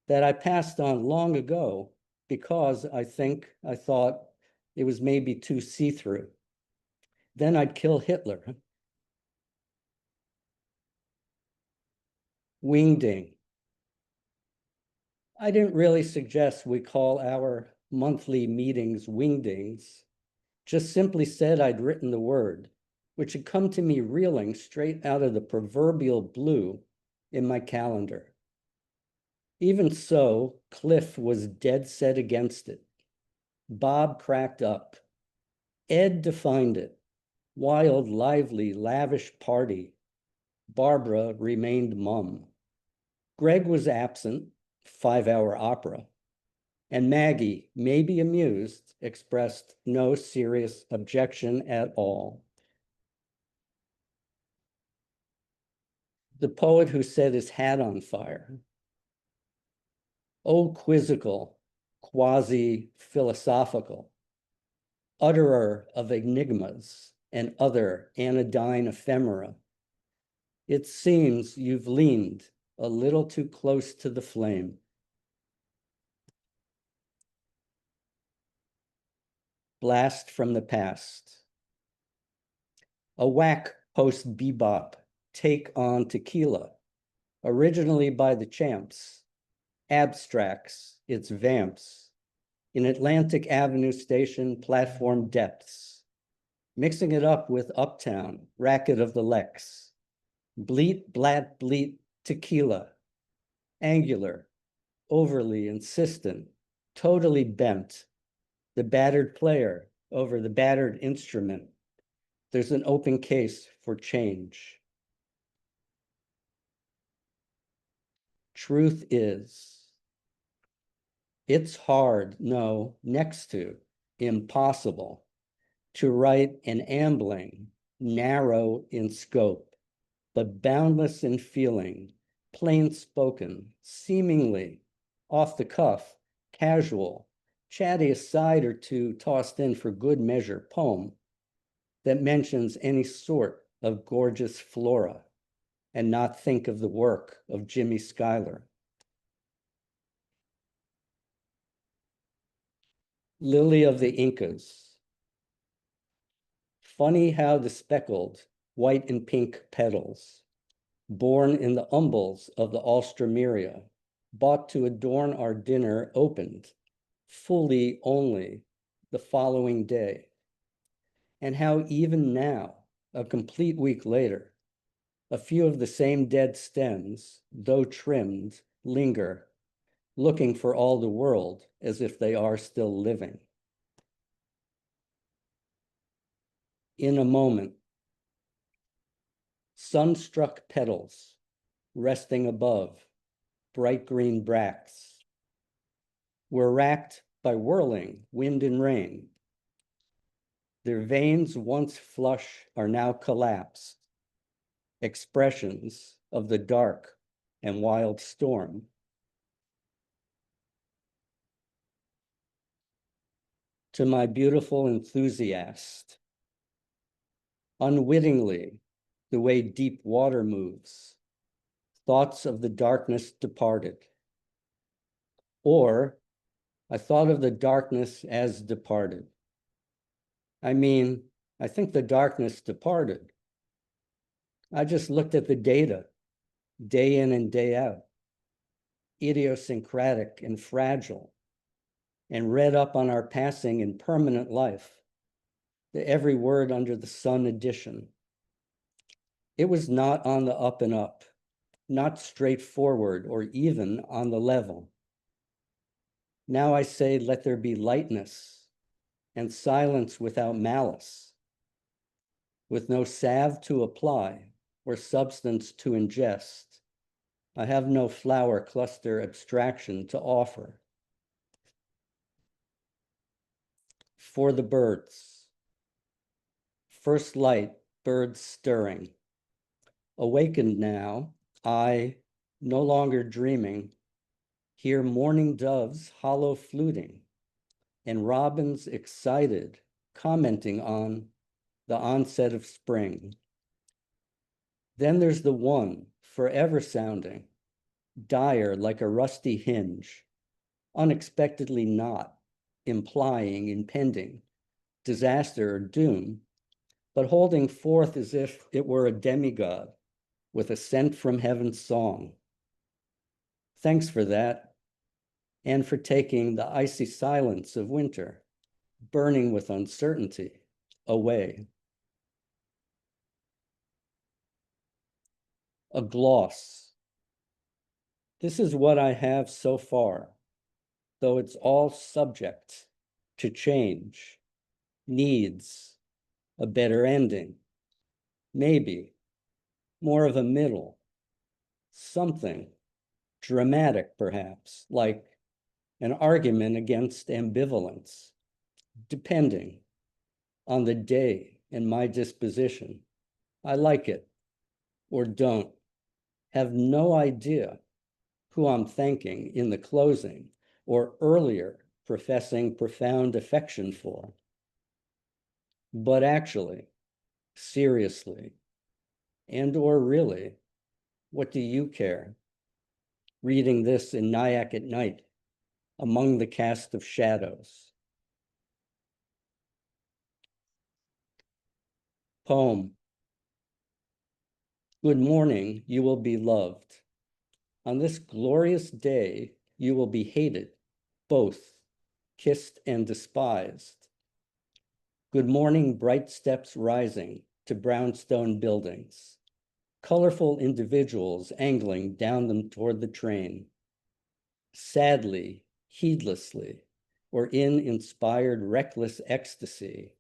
[SPEAKER 8] that I passed on long ago because I thought it was maybe too see-through. Then I'd kill Hitler. Wingding. I didn't really suggest we call our monthly meetings wingdings, just simply said I'd written the word, which had come to me reeling straight out of the proverbial blue in my calendar. Even so, Cliff was dead set against it. Bob cracked up. Ed defined it. Wild, lively, lavish party. Barbara remained mum. Greg was absent, 5-hour opera. And Maggie, maybe amused, expressed no serious objection at all. The poet who set his hat on fire. Oh, quizzical, quasi-philosophical, utterer of enigmas and other anodyne ephemera. It seems you've leaned a little too close to the flame. Blast from the past. A whack post-bebop take on tequila, originally by the Champs, abstracts its vamps in Atlantic Avenue Station platform depths, mixing it up with Uptown, racket of the Lex, bleat, blat, bleat, tequila, angular, overly insistent, totally bent, the battered player over the battered instrument. There's an open case for change. Truth is, it's hard, no, next to impossible, to write an ambling, narrow in scope, but boundless in feeling, plain spoken, seemingly off the cuff, casual, chatty aside or two tossed in for good measure poem that mentions any sort of gorgeous flora and not think of the work of Jimmy Schuyler. Lily of the Incas. Funny how the speckled white and pink petals, born in the umbels of the Alstroemeria, bought to adorn our dinner, opened fully only the following day. And how even now, a complete week later, a few of the same dead stems, though trimmed, linger, looking for all the world as if they are still living. In a moment, sun-struck petals resting above bright green bracts, were racked by whirling wind and rain. Their veins, once flush, are now collapsed, expressions of the dark and wild storm. To my beautiful enthusiast, unwittingly, the way deep water moves, thoughts of the darkness departed. Or I thought of the darkness as departed. I mean, I think the darkness departed. I just looked at the data, day in and day out, idiosyncratic and fragile, and read up on our passing in permanent life, the every word under the sun edition. It was not on the up and up, not straightforward or even on the level. Now I say, let there be lightness and silence without malice, with no salve to apply or substance to ingest. I have no flower cluster abstraction to offer. For the birds. First light, birds stirring. Awakened now, I, no longer dreaming, hear morning doves hollow fluting, and robins excited, commenting on the onset of spring. Then there's the one, forever sounding, dire like a rusty hinge, unexpectedly not, implying impending disaster or doom, but holding forth as if it were a demigod with a sent from heaven's song. Thanks for that, and for taking the icy silence of winter, burning with uncertainty, away. A gloss. This is what I have so far, though it's all subject to change, needs a better ending, maybe more of a middle, something dramatic perhaps, like an argument against ambivalence, depending on the day and my disposition. I like it or don't, have no idea who I'm thanking in the closing or earlier professing profound affection for. But actually, seriously, and or really, what do you care? Reading this in Nyack at night, among the cast of shadows. Poem. Good morning, you will be loved. On this glorious day, you will be hated, both, kissed and despised. Good morning, bright steps rising to brownstone buildings, colorful individuals angling down them toward the train. Sadly, heedlessly, or in inspired reckless ecstasy,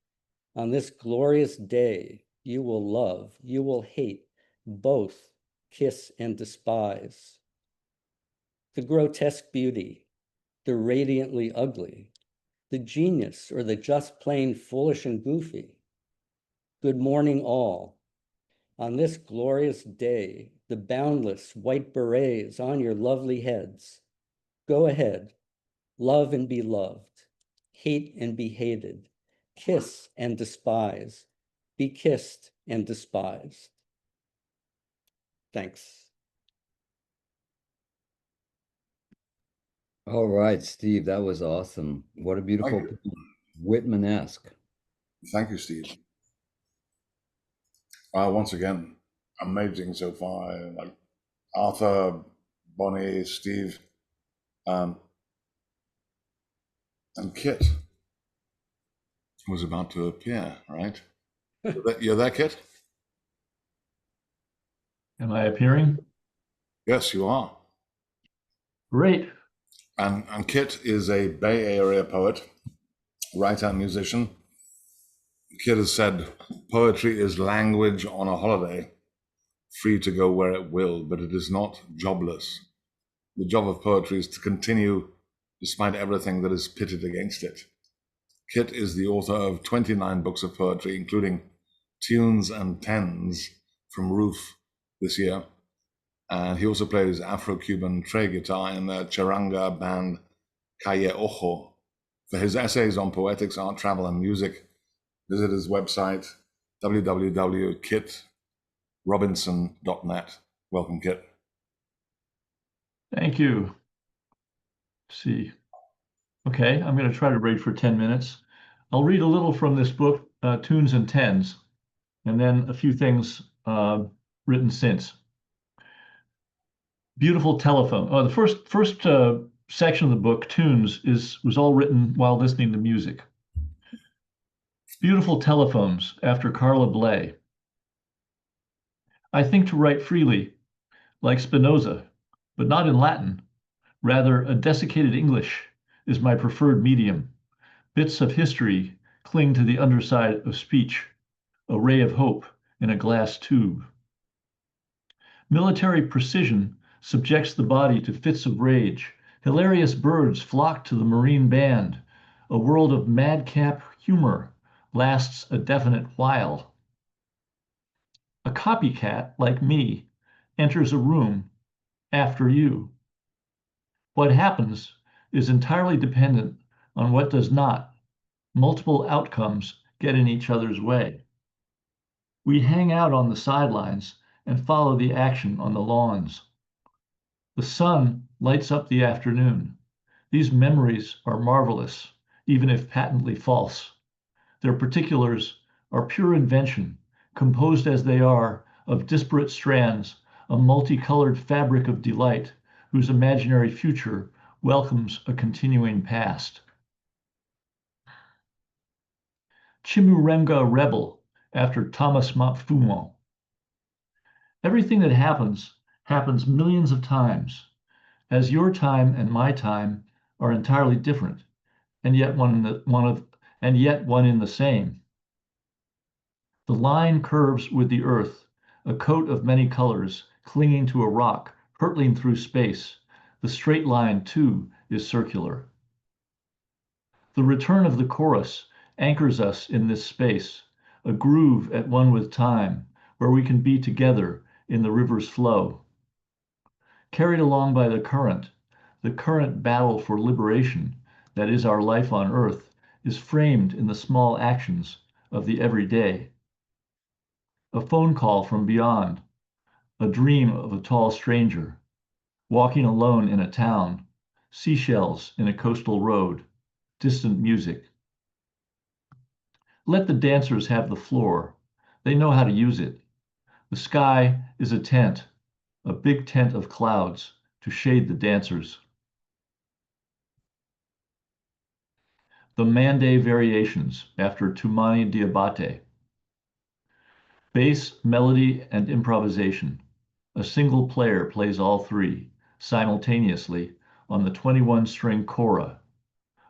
[SPEAKER 8] on this glorious day, you will love, you will hate, both kiss and despise. The grotesque beauty, the radiantly ugly, the genius or the just plain foolish and goofy. Good morning all. On this glorious day, the boundless white berets on your lovely heads. Go ahead, love and be loved, hate and be hated, kiss and despise, be kissed and despised. Thanks.
[SPEAKER 3] All right, Steve, that was awesome. What a beautiful
[SPEAKER 2] Thank you.
[SPEAKER 3] Whitman-esque.
[SPEAKER 2] Thank you, Steve. Once again, amazing so far. Like Arthur, Boni, Steve, and Kit was about to appear, right? You're there, Kit?
[SPEAKER 9] Am I appearing?
[SPEAKER 2] Yes, you are.
[SPEAKER 9] Great.
[SPEAKER 2] And Kit is a Bay Area poet, writer, and musician. Kit has said, poetry is language on a holiday, free to go where it will, but it is not jobless. The job of poetry is to continue despite everything that is pitted against it. Kit is the author of 29 books of poetry, including Tunes and Tens from Roof this year. And he also plays Afro-Cuban tray guitar in the charanga band Calle Ojo. For his essays on poetics, art, travel, and music, visit his website, www.kitrobinson.net. Welcome, Kit.
[SPEAKER 9] Thank you. Let's see. Okay, I'm going to try to read for 10 minutes. I'll read a little from this book, Tunes and Tens, and then a few things written since. Beautiful Telephone. Oh, the first section of the book, Tunes, was all written while listening to music. Beautiful Telephones, after Carla Bley. I think to write freely, like Spinoza, but not in Latin. Rather, a desiccated English is my preferred medium. Bits of history cling to the underside of speech, a ray of hope in a glass tube. Military precision subjects the body to fits of rage. Hilarious birds flock to the marine band. A world of madcap humor lasts a definite while. A copycat like me enters a room after you. What happens is entirely dependent on what does not. Multiple outcomes get in each other's way. We hang out on the sidelines and follow the action on the lawns. The sun lights up the afternoon. These memories are marvelous, even if patently false. Their particulars are pure invention, composed as they are of disparate strands, a multicolored fabric of delight whose imaginary future welcomes a continuing past. Chimurenga Rebel, after Thomas Montfaucon. Everything that happens millions of times, as your time and my time are entirely different, and yet one in the same. The line curves with the earth, a coat of many colors, clinging to a rock, hurtling through space. The straight line, too, is circular. The return of the chorus anchors us in this space, a groove at one with time, where we can be together in the river's flow. Carried along by the current battle for liberation, that is our life on earth, is framed in the small actions of the everyday. A phone call from beyond, a dream of a tall stranger, walking alone in a town, seashells in a coastal road, distant music. Let the dancers have the floor. They know how to use it. The sky is a tent, a big tent of clouds to shade the dancers. The Mande Variations, after Tumani Diabate. Bass, melody, and improvisation. A single player plays all three, simultaneously, on the 21-string kora.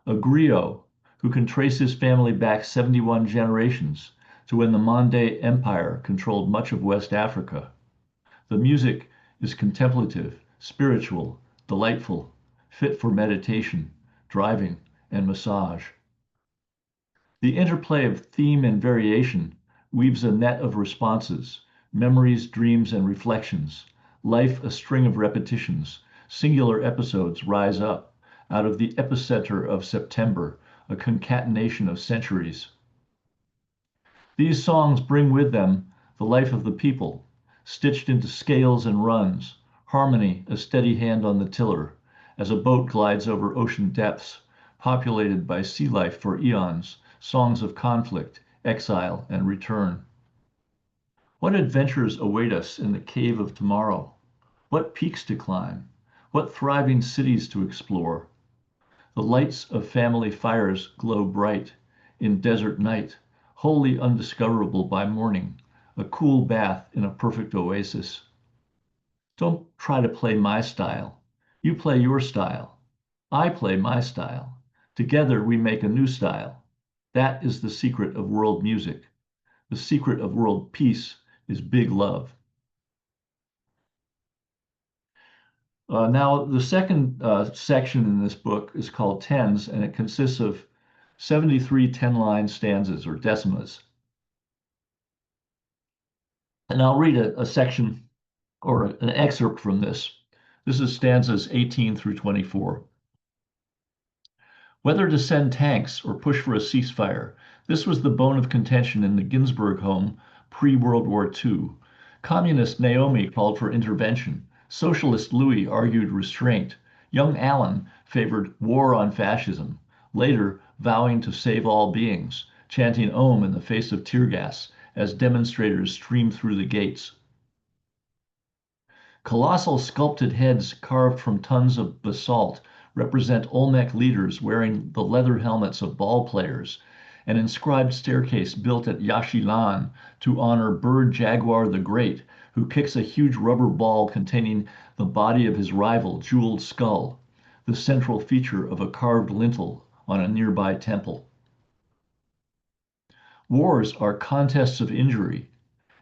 [SPEAKER 9] A griot who can trace his family back 71 generations to when the Mande Empire controlled much of West Africa. The music is contemplative, spiritual, delightful, fit for meditation, driving, and massage. The interplay of theme and variation weaves a net of responses, memories, dreams, and reflections. Life a string of repetitions. Singular episodes rise up out of the epicenter of September, a concatenation of centuries. These songs bring with them the life of the people, stitched into scales and runs, harmony a steady hand on the tiller, as a boat glides over ocean depths, populated by sea life for eons, songs of conflict, exile, and return. What adventures await us in the cave of tomorrow? What peaks to climb? What thriving cities to explore? The lights of family fires glow bright in desert night, wholly undiscoverable by morning, a cool bath in a perfect oasis. Don't try to play my style. You play your style. I play my style. Together we make a new style. That is the secret of world music. The secret of world peace is big love. Now, the second section in this book is called Tens, and it consists of 73 10-line stanzas or decimas. And I'll read a section or an excerpt from this. This is stanzas 18 through 24. Whether to send tanks or push for a ceasefire, this was the bone of contention in the Ginsburg home pre-World War II. Communist Naomi called for intervention. Socialist Louis argued restraint. Young Allen favored war on fascism, later vowing to save all beings, chanting Om in the face of tear gas as demonstrators streamed through the gates. Colossal sculpted heads carved from tons of basalt represent Olmec leaders wearing the leather helmets of ball players. An inscribed staircase built at Yashilan to honor Bird Jaguar the Great, who kicks a huge rubber ball containing the body of his rival, Jeweled Skull, the central feature of a carved lintel on a nearby temple. Wars are contests of injury.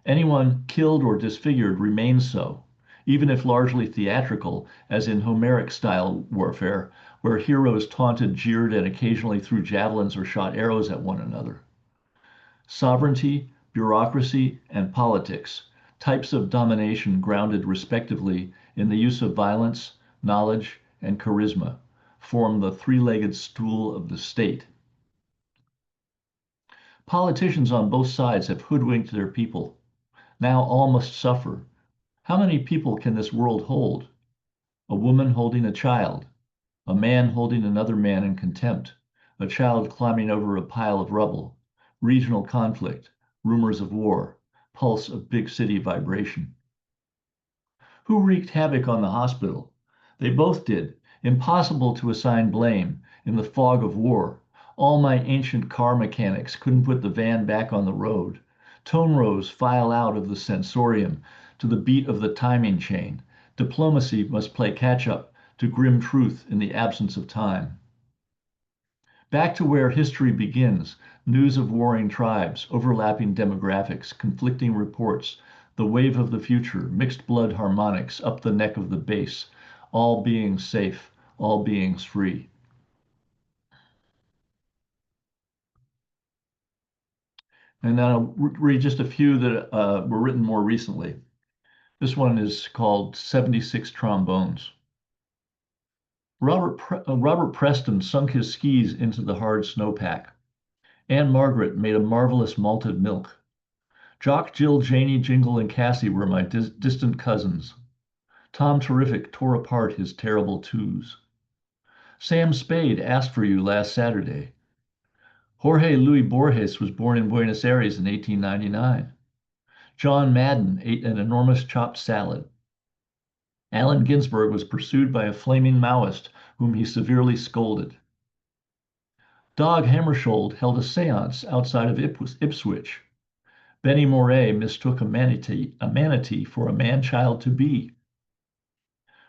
[SPEAKER 9] Anyone killed or disfigured remains so, even if largely theatrical, as in Homeric-style warfare, where heroes taunted, jeered, and occasionally threw javelins or shot arrows at one another. Sovereignty, bureaucracy, and politics, types of domination grounded respectively in the use of violence, knowledge, and charisma, form the three-legged stool of the state. Politicians on both sides have hoodwinked their people. Now all must suffer. How many people can this world hold? A woman holding a child, a man holding another man in contempt, a child climbing over a pile of rubble, regional conflict, rumors of war, pulse of big city vibration. Who wreaked havoc on the hospital? They both did. Impossible to assign blame in the fog of war. All my ancient car mechanics couldn't put the van back on the road. Tone rows file out of the sensorium to the beat of the timing chain. Diplomacy must play catch up to grim truth in the absence of time. Back to where history begins, news of warring tribes, overlapping demographics, conflicting reports, the wave of the future, mixed blood harmonics up the neck of the bass, all beings safe, all beings free. And then I'll read just a few that were written more recently. This one is called 76 Trombones. Robert Preston sunk his skis into the hard snowpack. Anne Margaret made a marvelous malted milk. Jock, Jill, Janie, Jingle, and Cassie were my distant cousins. Tom Terrific tore apart his terrible twos. Sam Spade asked for you last Saturday. Jorge Luis Borges was born in Buenos Aires in 1899. John Madden ate an enormous chopped salad. Allen Ginsberg was pursued by a flaming Maoist whom he severely scolded. Dag Hammarskjöld held a seance outside of Ipswich. Benny Morey mistook a manatee for a man-child to be.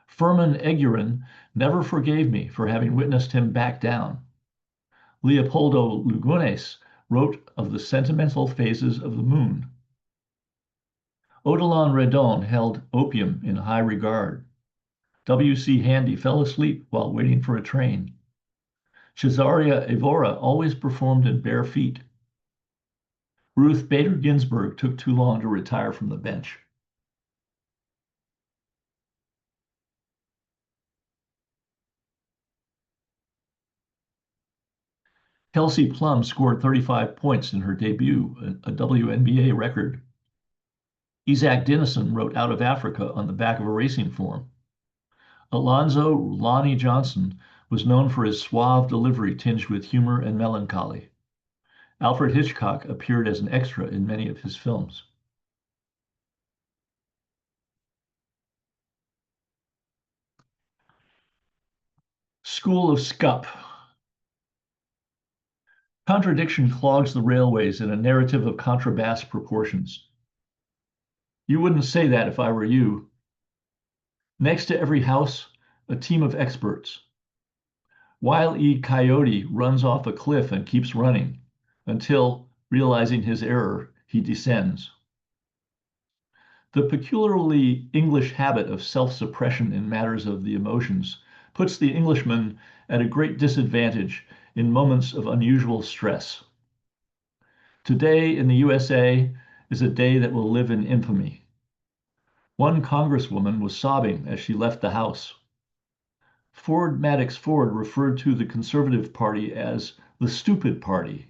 [SPEAKER 9] Furman Eguren never forgave me for having witnessed him back down. Leopoldo Lugones wrote of the sentimental phases of the moon. Odilon Redon held opium in high regard. W.C. Handy fell asleep while waiting for a train. Cesaria Evora always performed in bare feet. Ruth Bader Ginsburg took too long to retire from the bench. Kelsey Plum scored 35 points in her debut, a WNBA record. Isaac Dinison wrote Out of Africa on the back of a racing form. Alonzo Lonnie Johnson was known for his suave delivery tinged with humor and melancholy. Alfred Hitchcock appeared as an extra in many of his films. School of Scup. Contradiction clogs the railways in a narrative of contrabass proportions. You wouldn't say that if I were you. Next to every house, a team of experts. Wile E. Coyote runs off a cliff and keeps running until, realizing his error, he descends. The peculiarly English habit of self-suppression in matters of the emotions puts the Englishman at a great disadvantage in moments of unusual stress. Today in the USA is a day that will live in infamy. One congresswoman was sobbing as she left the House. Ford Maddox Ford referred to the Conservative Party as the stupid party.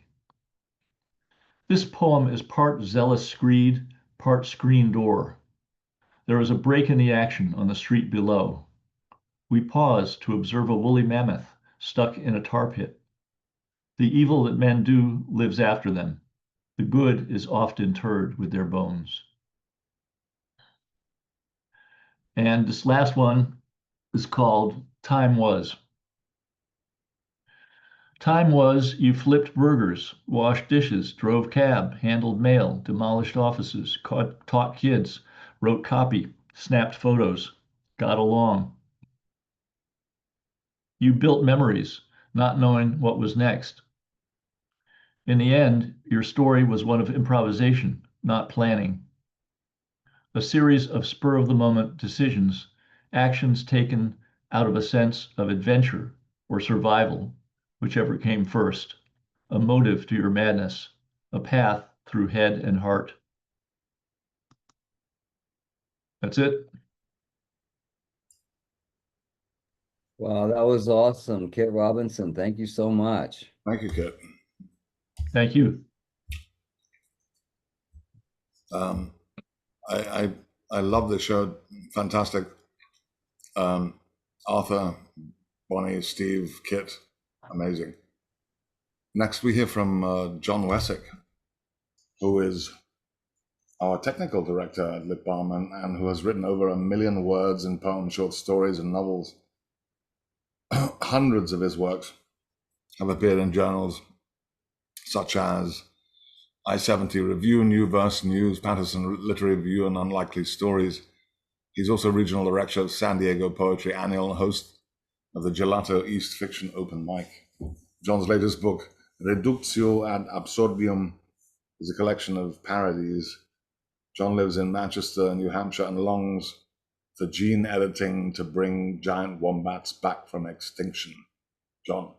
[SPEAKER 9] This poem is part zealous screed, part screen door. There is a break in the action on the street below. We pause to observe a woolly mammoth stuck in a tar pit. The evil that men do lives after them. The good is oft interred with their bones. And this last one is called Time Was. Time was you flipped burgers, washed dishes, drove cab, handled mail, demolished offices, taught kids, wrote copy, snapped photos, got along. You built memories, not knowing what was next. In the end, your story was one of improvisation, not planning. A series of spur-of-the-moment decisions, actions taken out of a sense of adventure or survival, whichever came first, a motive to your madness, a path through head and heart. That's it.
[SPEAKER 3] Wow, that was awesome. Kit Robinson, thank you so much.
[SPEAKER 2] Thank you, Kit.
[SPEAKER 9] Thank you.
[SPEAKER 2] I love the show. Fantastic. Arthur, Bonnie, Steve, Kit, amazing. Next, we hear from John Wessick, who is our technical director at Lit Balm and who has written over 1 million words in poems, short stories, and novels. Hundreds of his works have appeared in journals such as I-70 Review, New Verse News, Patterson Literary Review, and Unlikely Stories. He's also regional director of San Diego Poetry Annual and host of the Gelato East Fiction Open Mic. John's latest book, Reductio ad Absurdium, is a collection of parodies. John lives in Manchester, New Hampshire, and longs for gene editing to bring giant wombats back from extinction. John.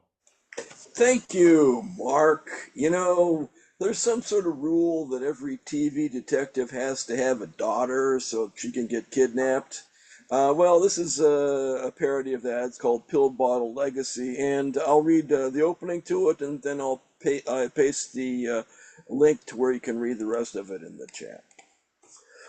[SPEAKER 1] Thank you, Mark. You know, there's some sort of rule that every TV detective has to have a daughter so she can get kidnapped. Well, this is a parody of that. It's called Pill Bottle Legacy, and I'll read the opening to it, and then I'll paste the link to where you can read the rest of it in the chat.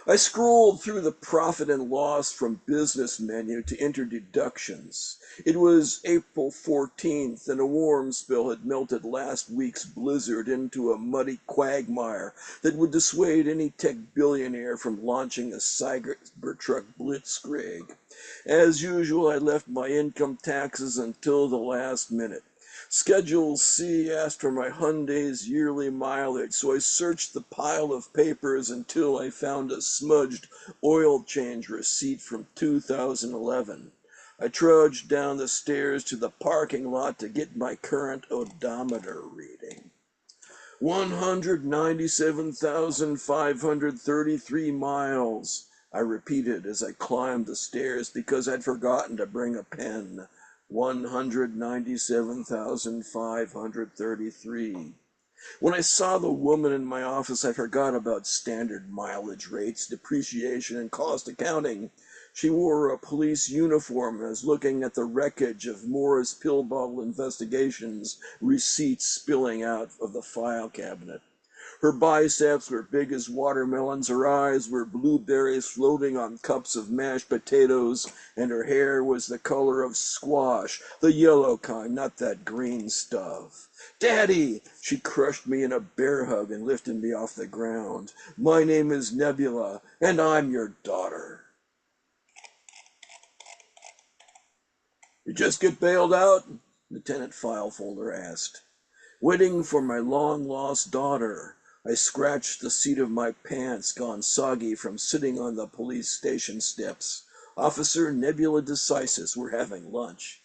[SPEAKER 1] I scrolled through the profit and loss from business menu to enter deductions. It was April 14th, and a warm spell had melted last week's blizzard into a muddy quagmire that would dissuade any tech billionaire from launching a Cybertruck blitzkrieg. As usual, I left my income taxes until the last minute. Schedule C asked for my Hyundai's yearly mileage, so I searched the pile of papers until I found a smudged oil change receipt from 2011. I trudged down the stairs to the parking lot to get my current odometer reading. 197,533 miles, I repeated as I climbed the stairs because I'd forgotten to bring a pen. 197,533. When I saw the woman in my office, I forgot about standard mileage rates, depreciation, and cost accounting. She wore a police uniform and was looking at the wreckage of Moore's pill bottle investigations, receipts spilling out of the file cabinet. Her biceps were big as watermelons, her eyes were blueberries floating on cups of mashed potatoes, and her hair was the color of squash, the yellow kind, not that green stuff. Daddy! She crushed me in a bear hug and lifted me off the ground. My name is Nebula, and I'm your daughter. You just get bailed out? Lieutenant Filefolder asked. Waiting for my long-lost daughter. I scratched the seat of my pants, gone soggy from sitting on the police station steps. Officer Nebula Decisis were having lunch.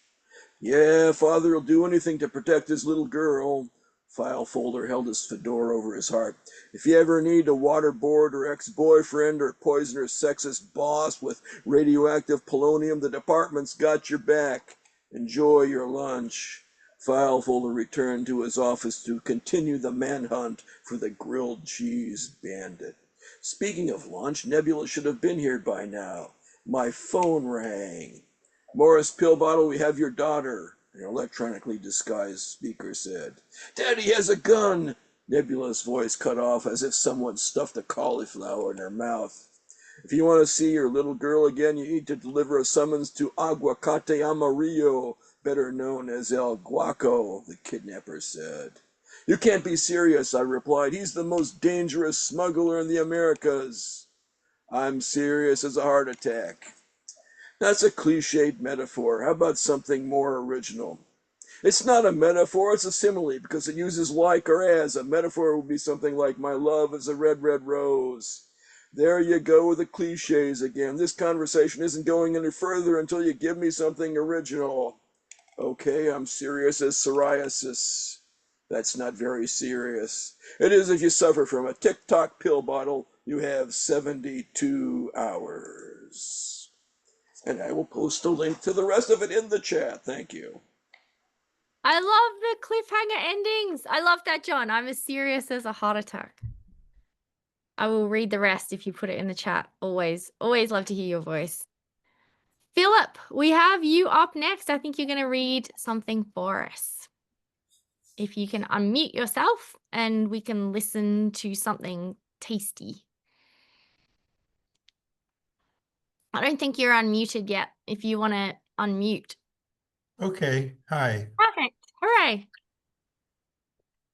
[SPEAKER 1] Yeah, father'll do anything to protect his little girl. File folder held his fedora over his heart. If you ever need a waterboard or ex-boyfriend or poison or sexist boss with radioactive polonium, the department's got your back. Enjoy your lunch. File folder returned to his office to continue the manhunt for the grilled cheese bandit. Speaking of lunch, Nebula should have been here by now. My phone rang. Morris Pillbottle, we have your daughter, an electronically disguised speaker said. Daddy has a gun! Nebula's voice cut off as if someone stuffed a cauliflower in her mouth. If you want to see your little girl again, you need to deliver a summons to Aguacate Amarillo, better known as El Guaco, the kidnapper said. You can't be serious, I replied. He's the most dangerous smuggler in the Americas. I'm serious as a heart attack. That's a cliched metaphor. How about something more original? It's not a metaphor, it's a simile, because it uses like or as. A metaphor would be something like, my love is a red, red rose. There you go with the cliches again. This conversation isn't going any further until you give me something original. Okay, I'm serious as psoriasis. That's not very serious. It is if you suffer from a tick-tock pill bottle, you have 72 hours. And I will post a link to the rest of it in the chat. Thank you.
[SPEAKER 5] I love the cliffhanger endings. I love that, John. I'm as serious as a heart attack. I will read the rest if you put it in the chat. Always love to hear your voice. Philip, we have you up next. I think you're going to read something for us. If you can unmute yourself and we can listen to something tasty. I don't think you're unmuted yet. If you want to unmute.
[SPEAKER 10] Okay, hi.
[SPEAKER 5] Perfect. Hooray.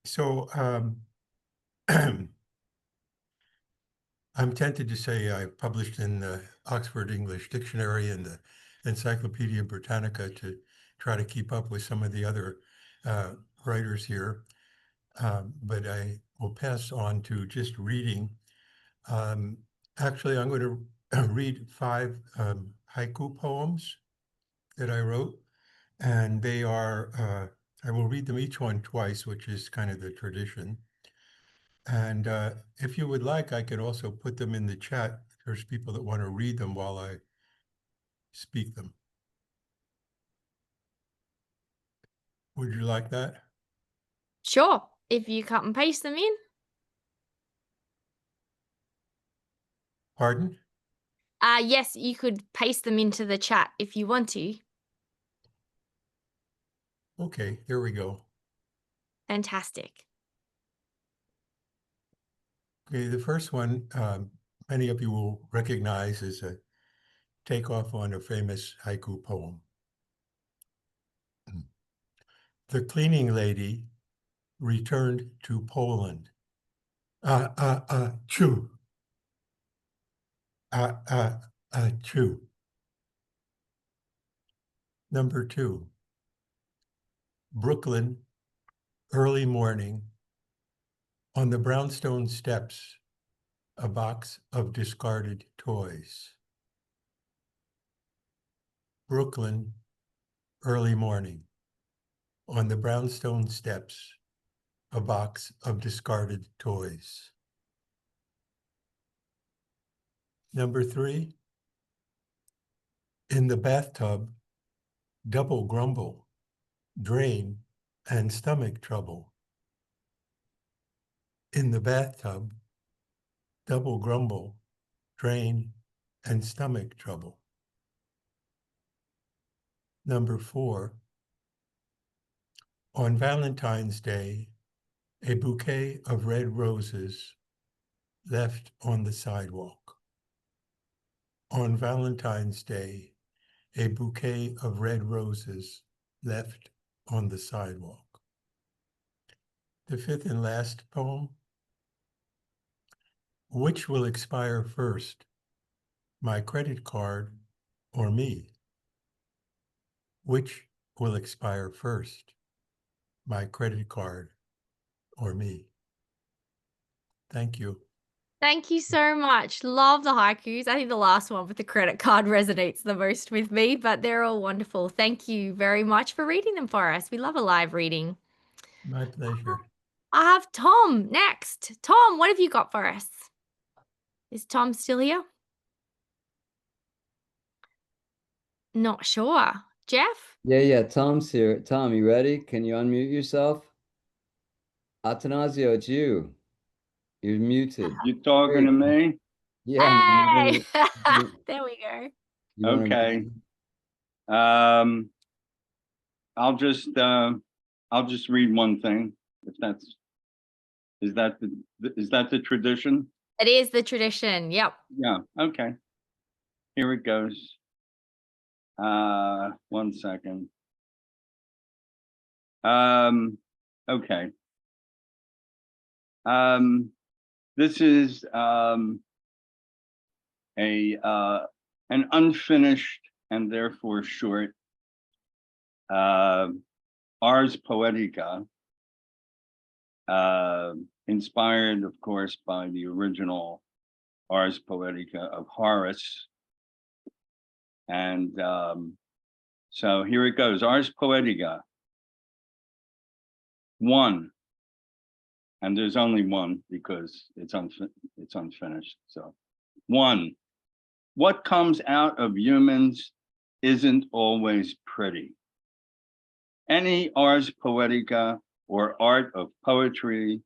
[SPEAKER 10] So I'm tempted to say I published in the Oxford English Dictionary and the Encyclopedia Britannica to try to keep up with some of the other writers here. But I will pass on to just reading. Actually, I'm going to read 5 haiku poems that I wrote. And they are, I will read them each one twice, which is kind of the tradition. And if you would like, I could also put them in the chat. There's people that want to read them while I speak them. Would you like that?
[SPEAKER 5] Sure. If you cut and paste them in.
[SPEAKER 10] Pardon?
[SPEAKER 5] Yes, you could paste them into the chat if you want to.
[SPEAKER 10] Okay, here we go.
[SPEAKER 5] Fantastic.
[SPEAKER 10] Okay, the first one, many of you will recognize as a takeoff on a famous haiku poem. The cleaning lady returned to Poland. Chew. Chew. Number 2, Brooklyn, early morning. On the brownstone steps, a box of discarded toys. Brooklyn, early morning. On the brownstone steps, a box of discarded toys. Number 3, in the bathtub, double grumble, drain, and stomach trouble. In the bathtub, double grumble, drain, and stomach trouble. Number 4, on Valentine's Day, a bouquet of red roses left on the sidewalk. On Valentine's Day, a bouquet of red roses left on the sidewalk. The 5th and last poem. Which will expire first, my credit card or me? Which will expire first, my credit card or me? Thank you.
[SPEAKER 5] Thank you so much. Love the haikus. I think the last one with the credit card resonates the most with me, but they're all wonderful. Thank you very much for reading them for us. We love a live reading.
[SPEAKER 10] My pleasure.
[SPEAKER 5] I have Tom next. Tom, what have you got for us? Is Tom still here? Not sure. Jeff?
[SPEAKER 3] Yeah, Tom's here. Tom, you ready? Can you unmute yourself? Atanasio, it's you. You're muted.
[SPEAKER 11] You talking to me?
[SPEAKER 3] Yeah,
[SPEAKER 5] Hey!
[SPEAKER 3] you,
[SPEAKER 5] There we go.
[SPEAKER 3] you wanna-
[SPEAKER 11] Okay. I'll just read one thing. If that's is that the tradition?
[SPEAKER 5] It is the tradition. Yep.
[SPEAKER 11] Yeah. Okay. Here it goes. 1 second. Okay. This is an unfinished and therefore short Ars Poetica, inspired, of course, by the original Ars Poetica of Horace. And so here it goes, Ars Poetica. 1, and there's only one because it's unfinished. So 1, what comes out of humans isn't always pretty. Any Ars Poetica or art of poetry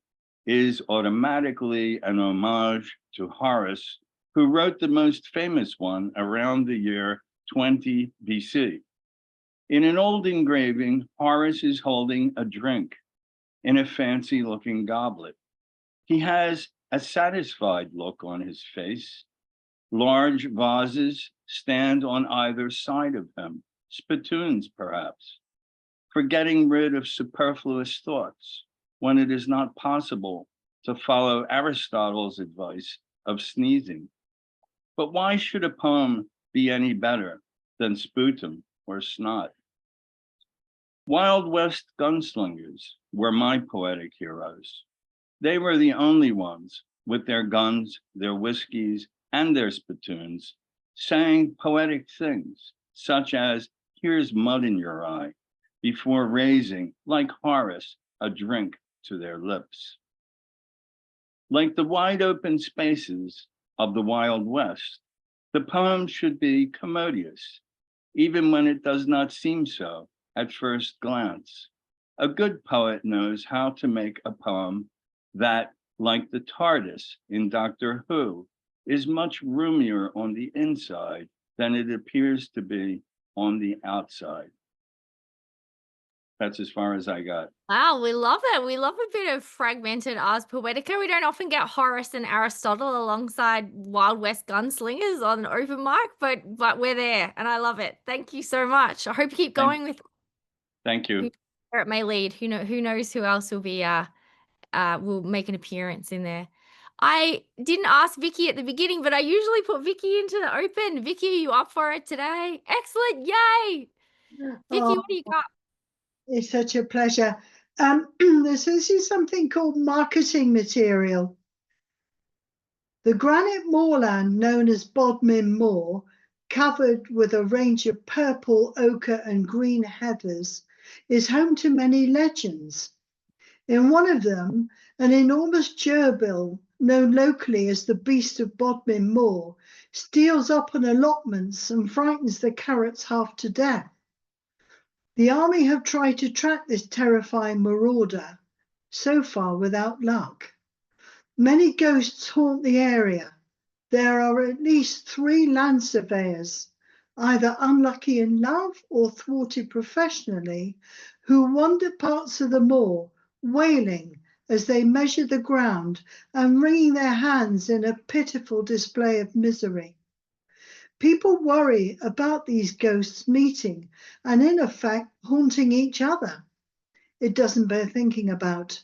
[SPEAKER 11] is automatically an homage to Horace, who wrote the most famous one around the year 20 BC. In an old engraving, Horace is holding a drink in a fancy looking goblet. He has a satisfied look on his face. Large vases stand on either side of him, spittoons perhaps, for getting rid of superfluous thoughts when it is not possible to follow Aristotle's advice of sneezing. But why should a poem be any better than sputum or snot? Wild West gunslingers were my poetic heroes. They were the only ones with their guns, their whiskeys, and their spittoons, saying poetic things such as, "Here's mud in your eye," before raising, like Horace, a drink to their lips. Like the wide open spaces of the Wild West, the poem should be commodious, even when it does not seem so at first glance. A good poet knows how to make a poem that, like the TARDIS in Doctor Who, is much roomier on the inside than it appears to be on the outside. That's as far as I got.
[SPEAKER 5] Wow, we love it. We love a bit of fragmented Ars Poetica. We don't often get Horace and Aristotle alongside Wild West gunslingers on open mic, but we're there, and I love it. Thank you so much. I hope you keep going with.
[SPEAKER 11] Thank you.
[SPEAKER 5] Where it may lead. Who knows who else will be will make an appearance in there. I didn't ask Vicky at the beginning, but I usually put Vicky into the open. Vicky, are you up for it today? Excellent! Yay! Vicky, what do you got?
[SPEAKER 12] It's such a pleasure. This is something called marketing material. The granite moorland known as Bodmin Moor, covered with a range of purple, ochre and green heathers, is home to many legends. In one of them, an enormous gerbil, known locally as the Beast of Bodmin Moor, steals up on allotments and frightens the carrots half to death. The army have tried to track this terrifying marauder, so far without luck. Many ghosts haunt the area. There are at least 3 land surveyors, either unlucky in love or thwarted professionally, who wander parts of the moor, wailing as they measure the ground and wringing their hands in a pitiful display of misery. People worry about these ghosts meeting and, in effect, haunting each other. It doesn't bear thinking about.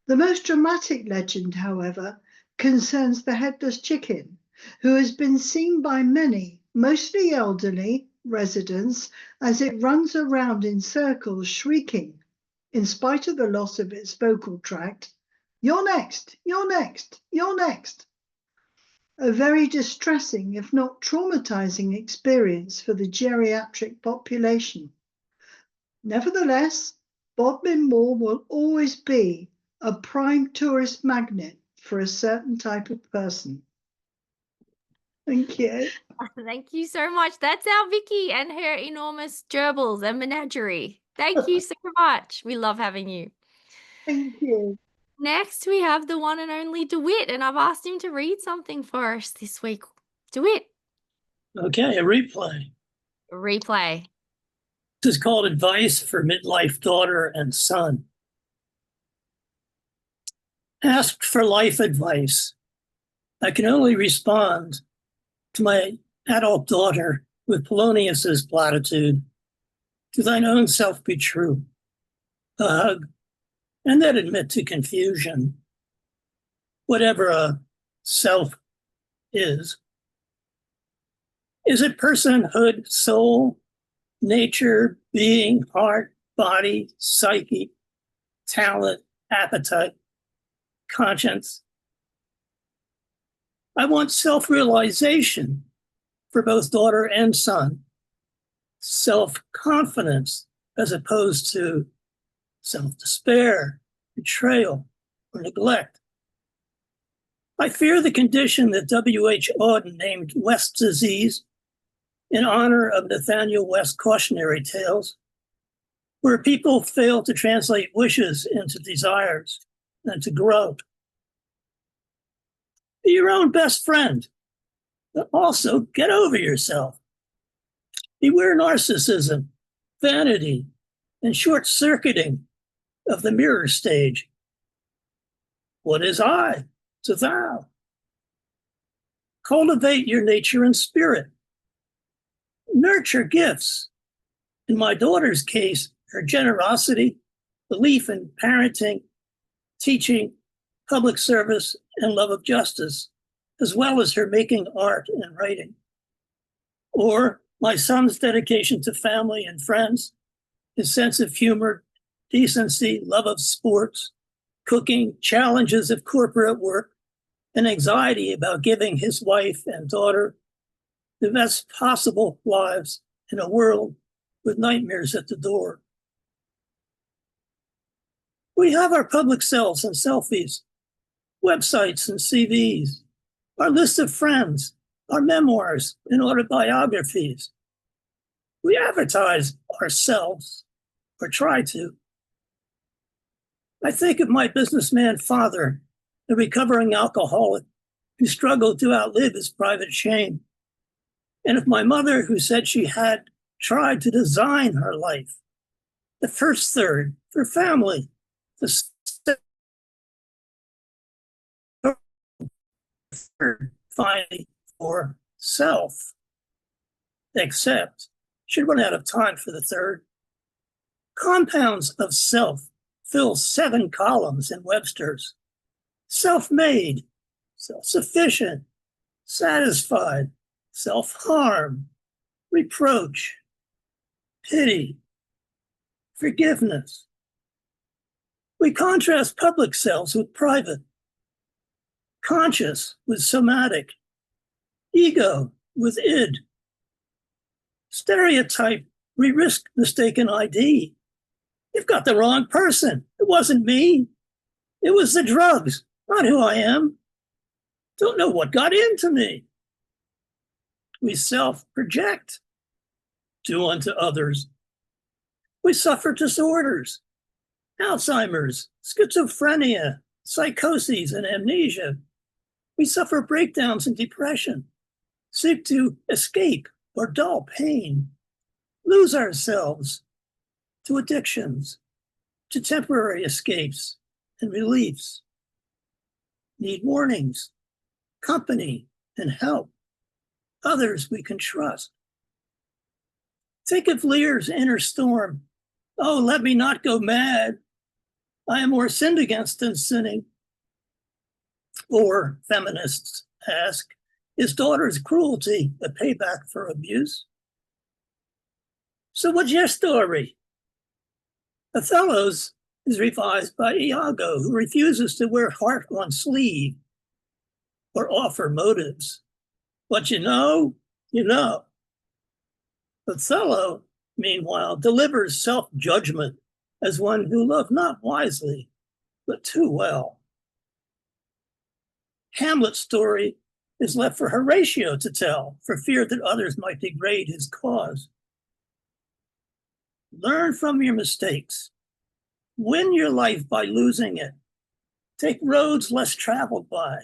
[SPEAKER 12] The most dramatic legend, however, concerns the headless chicken, who has been seen by many, mostly elderly residents, as it runs around in circles shrieking, in spite of the loss of its vocal tract, "You're next, you're next, you're next." A very distressing, if not traumatizing, experience for the geriatric population. Nevertheless, Bodmin Moor will always be a prime tourist magnet for a certain type of person. Thank you.
[SPEAKER 5] Thank you so much. That's our Vicky and her enormous gerbils and menagerie. Thank you so much. We love having you.
[SPEAKER 12] Thank you.
[SPEAKER 5] Next, we have the one and only DeWitt, and I've asked him to read something for us this week. DeWitt.
[SPEAKER 13] Okay, a replay.
[SPEAKER 5] Replay.
[SPEAKER 13] This is called Advice for Midlife Daughter and Son. Asked for life advice. I can only respond to my adult daughter with Polonius's platitude, to thine own self be true. A hug, and then admit to confusion, whatever a self is. Is it personhood, soul, nature, being, heart, body, psyche, talent, appetite, conscience? I want self-realization for both daughter and son, self-confidence as opposed to self-despair, betrayal, or neglect. I fear the condition that W.H. Auden named West disease in honor of Nathaniel West's cautionary tales, where people fail to translate wishes into desires and to grow. Be your own best friend, but also get over yourself. Beware narcissism, vanity, and short-circuiting of the mirror stage. What is I to thou? Cultivate your nature and spirit. Nurture gifts. In my daughter's case, her generosity, belief in parenting, teaching, public service, and love of justice, as well as her making art and writing. Or my son's dedication to family and friends, his sense of humor, decency, love of sports, cooking, challenges of corporate work, and anxiety about giving his wife and daughter the best possible lives in a world with nightmares at the door. We have our public selves and selfies, websites and CVs, our list of friends, our memoirs and autobiographies. We advertise ourselves, or try to. I think of my businessman father, a recovering alcoholic who struggled to outlive his private shame, and of my mother who said she had tried to design her life, the first third for family, the third finally for self, except she'd run out of time for the third. Compounds of self fill 7 columns in Webster's. Self-made, self-sufficient, satisfied, self-harm, reproach, pity, forgiveness. We contrast public selves with private, conscious with somatic, ego with id. Stereotype, we risk mistaken ID. You've got the wrong person. It wasn't me. It was the drugs, not who I am. Don't know what got into me. We self-project, do unto others. We suffer disorders, Alzheimer's, schizophrenia, psychoses, and amnesia. We suffer breakdowns and depression, seek to escape or dull pain, lose ourselves to addictions, to temporary escapes and reliefs, need warnings, company, and help, others we can trust. Think of Lear's inner storm. Oh, let me not go mad. I am more sinned against than sinning. Or, feminists ask, is daughter's cruelty a payback for abuse? So what's your story? Othello's is revised by Iago, who refuses to wear heart on sleeve or offer motives. What you know, you know. Othello, meanwhile, delivers self-judgment as one who loved not wisely, but too well. Hamlet's story is left for Horatio to tell, for fear that others might degrade his cause. Learn from your mistakes. Win your life by losing it. Take roads less traveled by.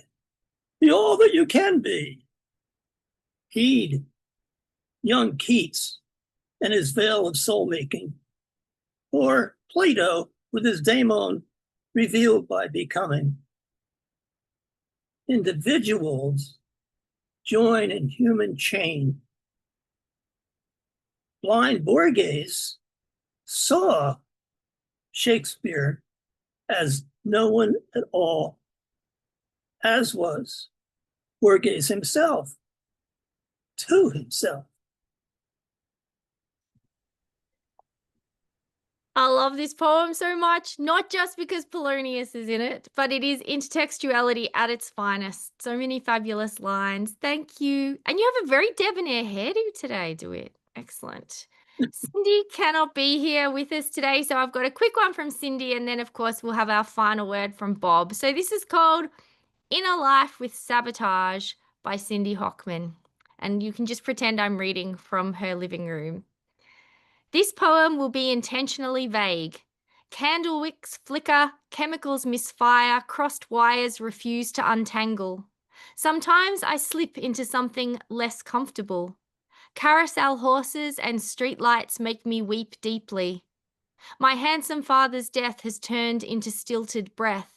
[SPEAKER 13] Be all that you can be. Heed young Keats and his veil of soul-making, or Plato with his daemon revealed by becoming. Individuals join in human chain. Blind Borges saw Shakespeare as no one at all, as was Borges himself to himself.
[SPEAKER 5] I love this poem so much, not just because Polonius is in it, but it is intertextuality at its finest. So many fabulous lines. Thank you. And you have a very debonair hairdo today, DeWitt. Excellent. Cindy cannot be here with us today, so I've got a quick one from Cindy, and then, of course, we'll have our final word from Bob. So this is called Inner Life with Sabotage by Cindy Hockman. And you can just pretend I'm reading from her living room. This poem will be intentionally vague. Candle wicks flicker, chemicals misfire, crossed wires refuse to untangle. Sometimes I slip into something less comfortable. Carousel horses and streetlights make me weep deeply. My handsome father's death has turned into stilted breath.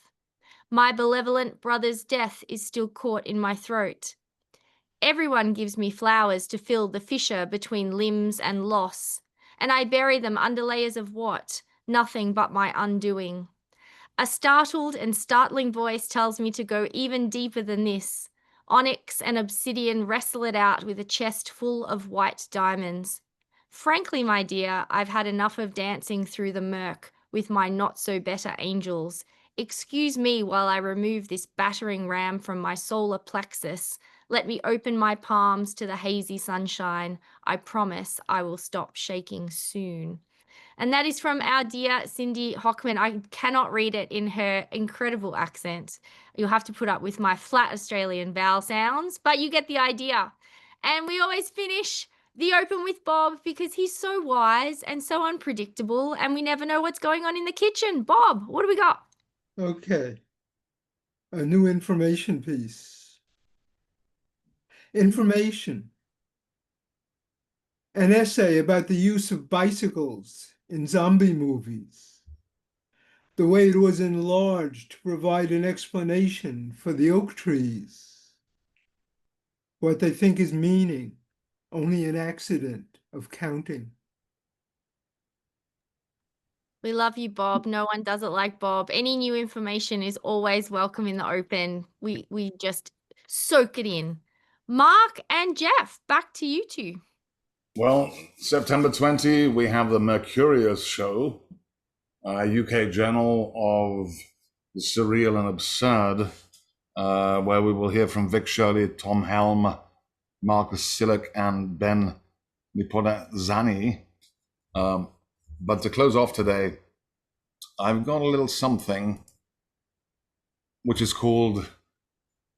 [SPEAKER 5] My benevolent brother's death is still caught in my throat. Everyone gives me flowers to fill the fissure between limbs and loss, and I bury them under layers of what? Nothing but my undoing. A startled and startling voice tells me to go even deeper than this. Onyx and obsidian wrestle it out with a chest full of white diamonds. Frankly, my dear, I've had enough of dancing through the murk with my not-so-better angels. Excuse me while I remove this battering ram from my solar plexus. Let me open my palms to the hazy sunshine. I promise I will stop shaking soon. And that is from our dear Cindy Hockman. I cannot read it in her incredible accent. You'll have to put up with my flat Australian vowel sounds, but you get the idea. And we always finish the open with Bob because he's so wise and so unpredictable, and we never know what's going on in the kitchen. Bob, what do we got?
[SPEAKER 14] Okay. A new information piece. Information. An essay about the use of bicycles in zombie movies. The way it was enlarged to provide an explanation for the oak trees. What they think is meaning, only an accident of counting.
[SPEAKER 5] We love you, Bob. No one does it like Bob. Any new information is always welcome in the open. We just soak it in. Mark and Jeff, back to you two.
[SPEAKER 2] Well, September 20, we have the Mercurius Show, a UK journal of the surreal and absurd, where we will hear from Vic Shirley, Tom Helm, Marcus Sillick, and Ben Nipodazzani. But to close off today, I've got a little something which is called,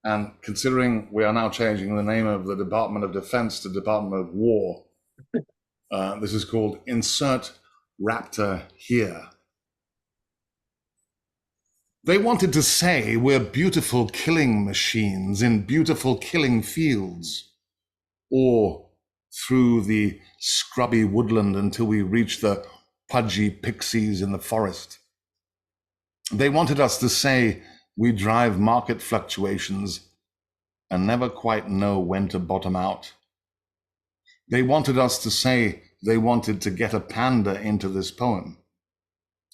[SPEAKER 2] and considering we are now changing the name of the Department of Defense to Department of War, this is called Insert Raptor Here. They wanted to say we're beautiful killing machines in beautiful killing fields, or through the scrubby woodland until we reach the pudgy pixies in the forest. They wanted us to say we drive market fluctuations and never quite know when to bottom out. They wanted us to say they wanted to get a panda into this poem.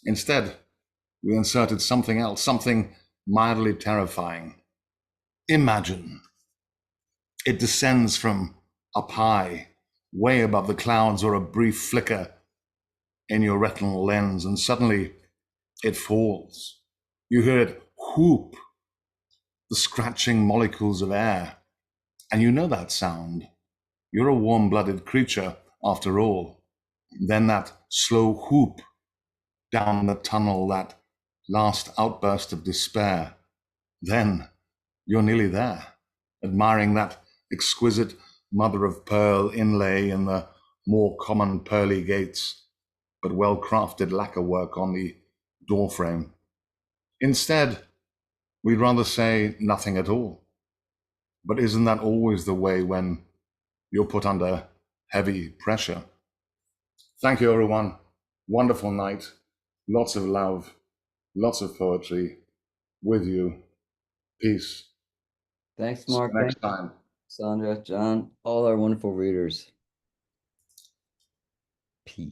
[SPEAKER 2] Instead, we inserted something else, something mildly terrifying. Imagine. It descends from up high, way above the clouds, or a brief flicker in your retinal lens, and suddenly it falls. You hear it whoop, the scratching molecules of air, and you know that sound. You're a warm-blooded creature, after all. Then that slow whoop down the tunnel, that last outburst of despair, then you're nearly there, admiring that exquisite mother of pearl inlay in the more common pearly gates, but well-crafted lacquer work on the doorframe. Instead, we'd rather say nothing at all. But isn't that always the way when you're put under heavy pressure? Thank you, everyone. Wonderful night. Lots of love, lots of poetry with you. Peace.
[SPEAKER 3] Thanks,
[SPEAKER 2] See you
[SPEAKER 3] Mark.
[SPEAKER 2] next
[SPEAKER 3] Thank you,
[SPEAKER 2] time.
[SPEAKER 3] Sandra, John, all our wonderful readers. Peace.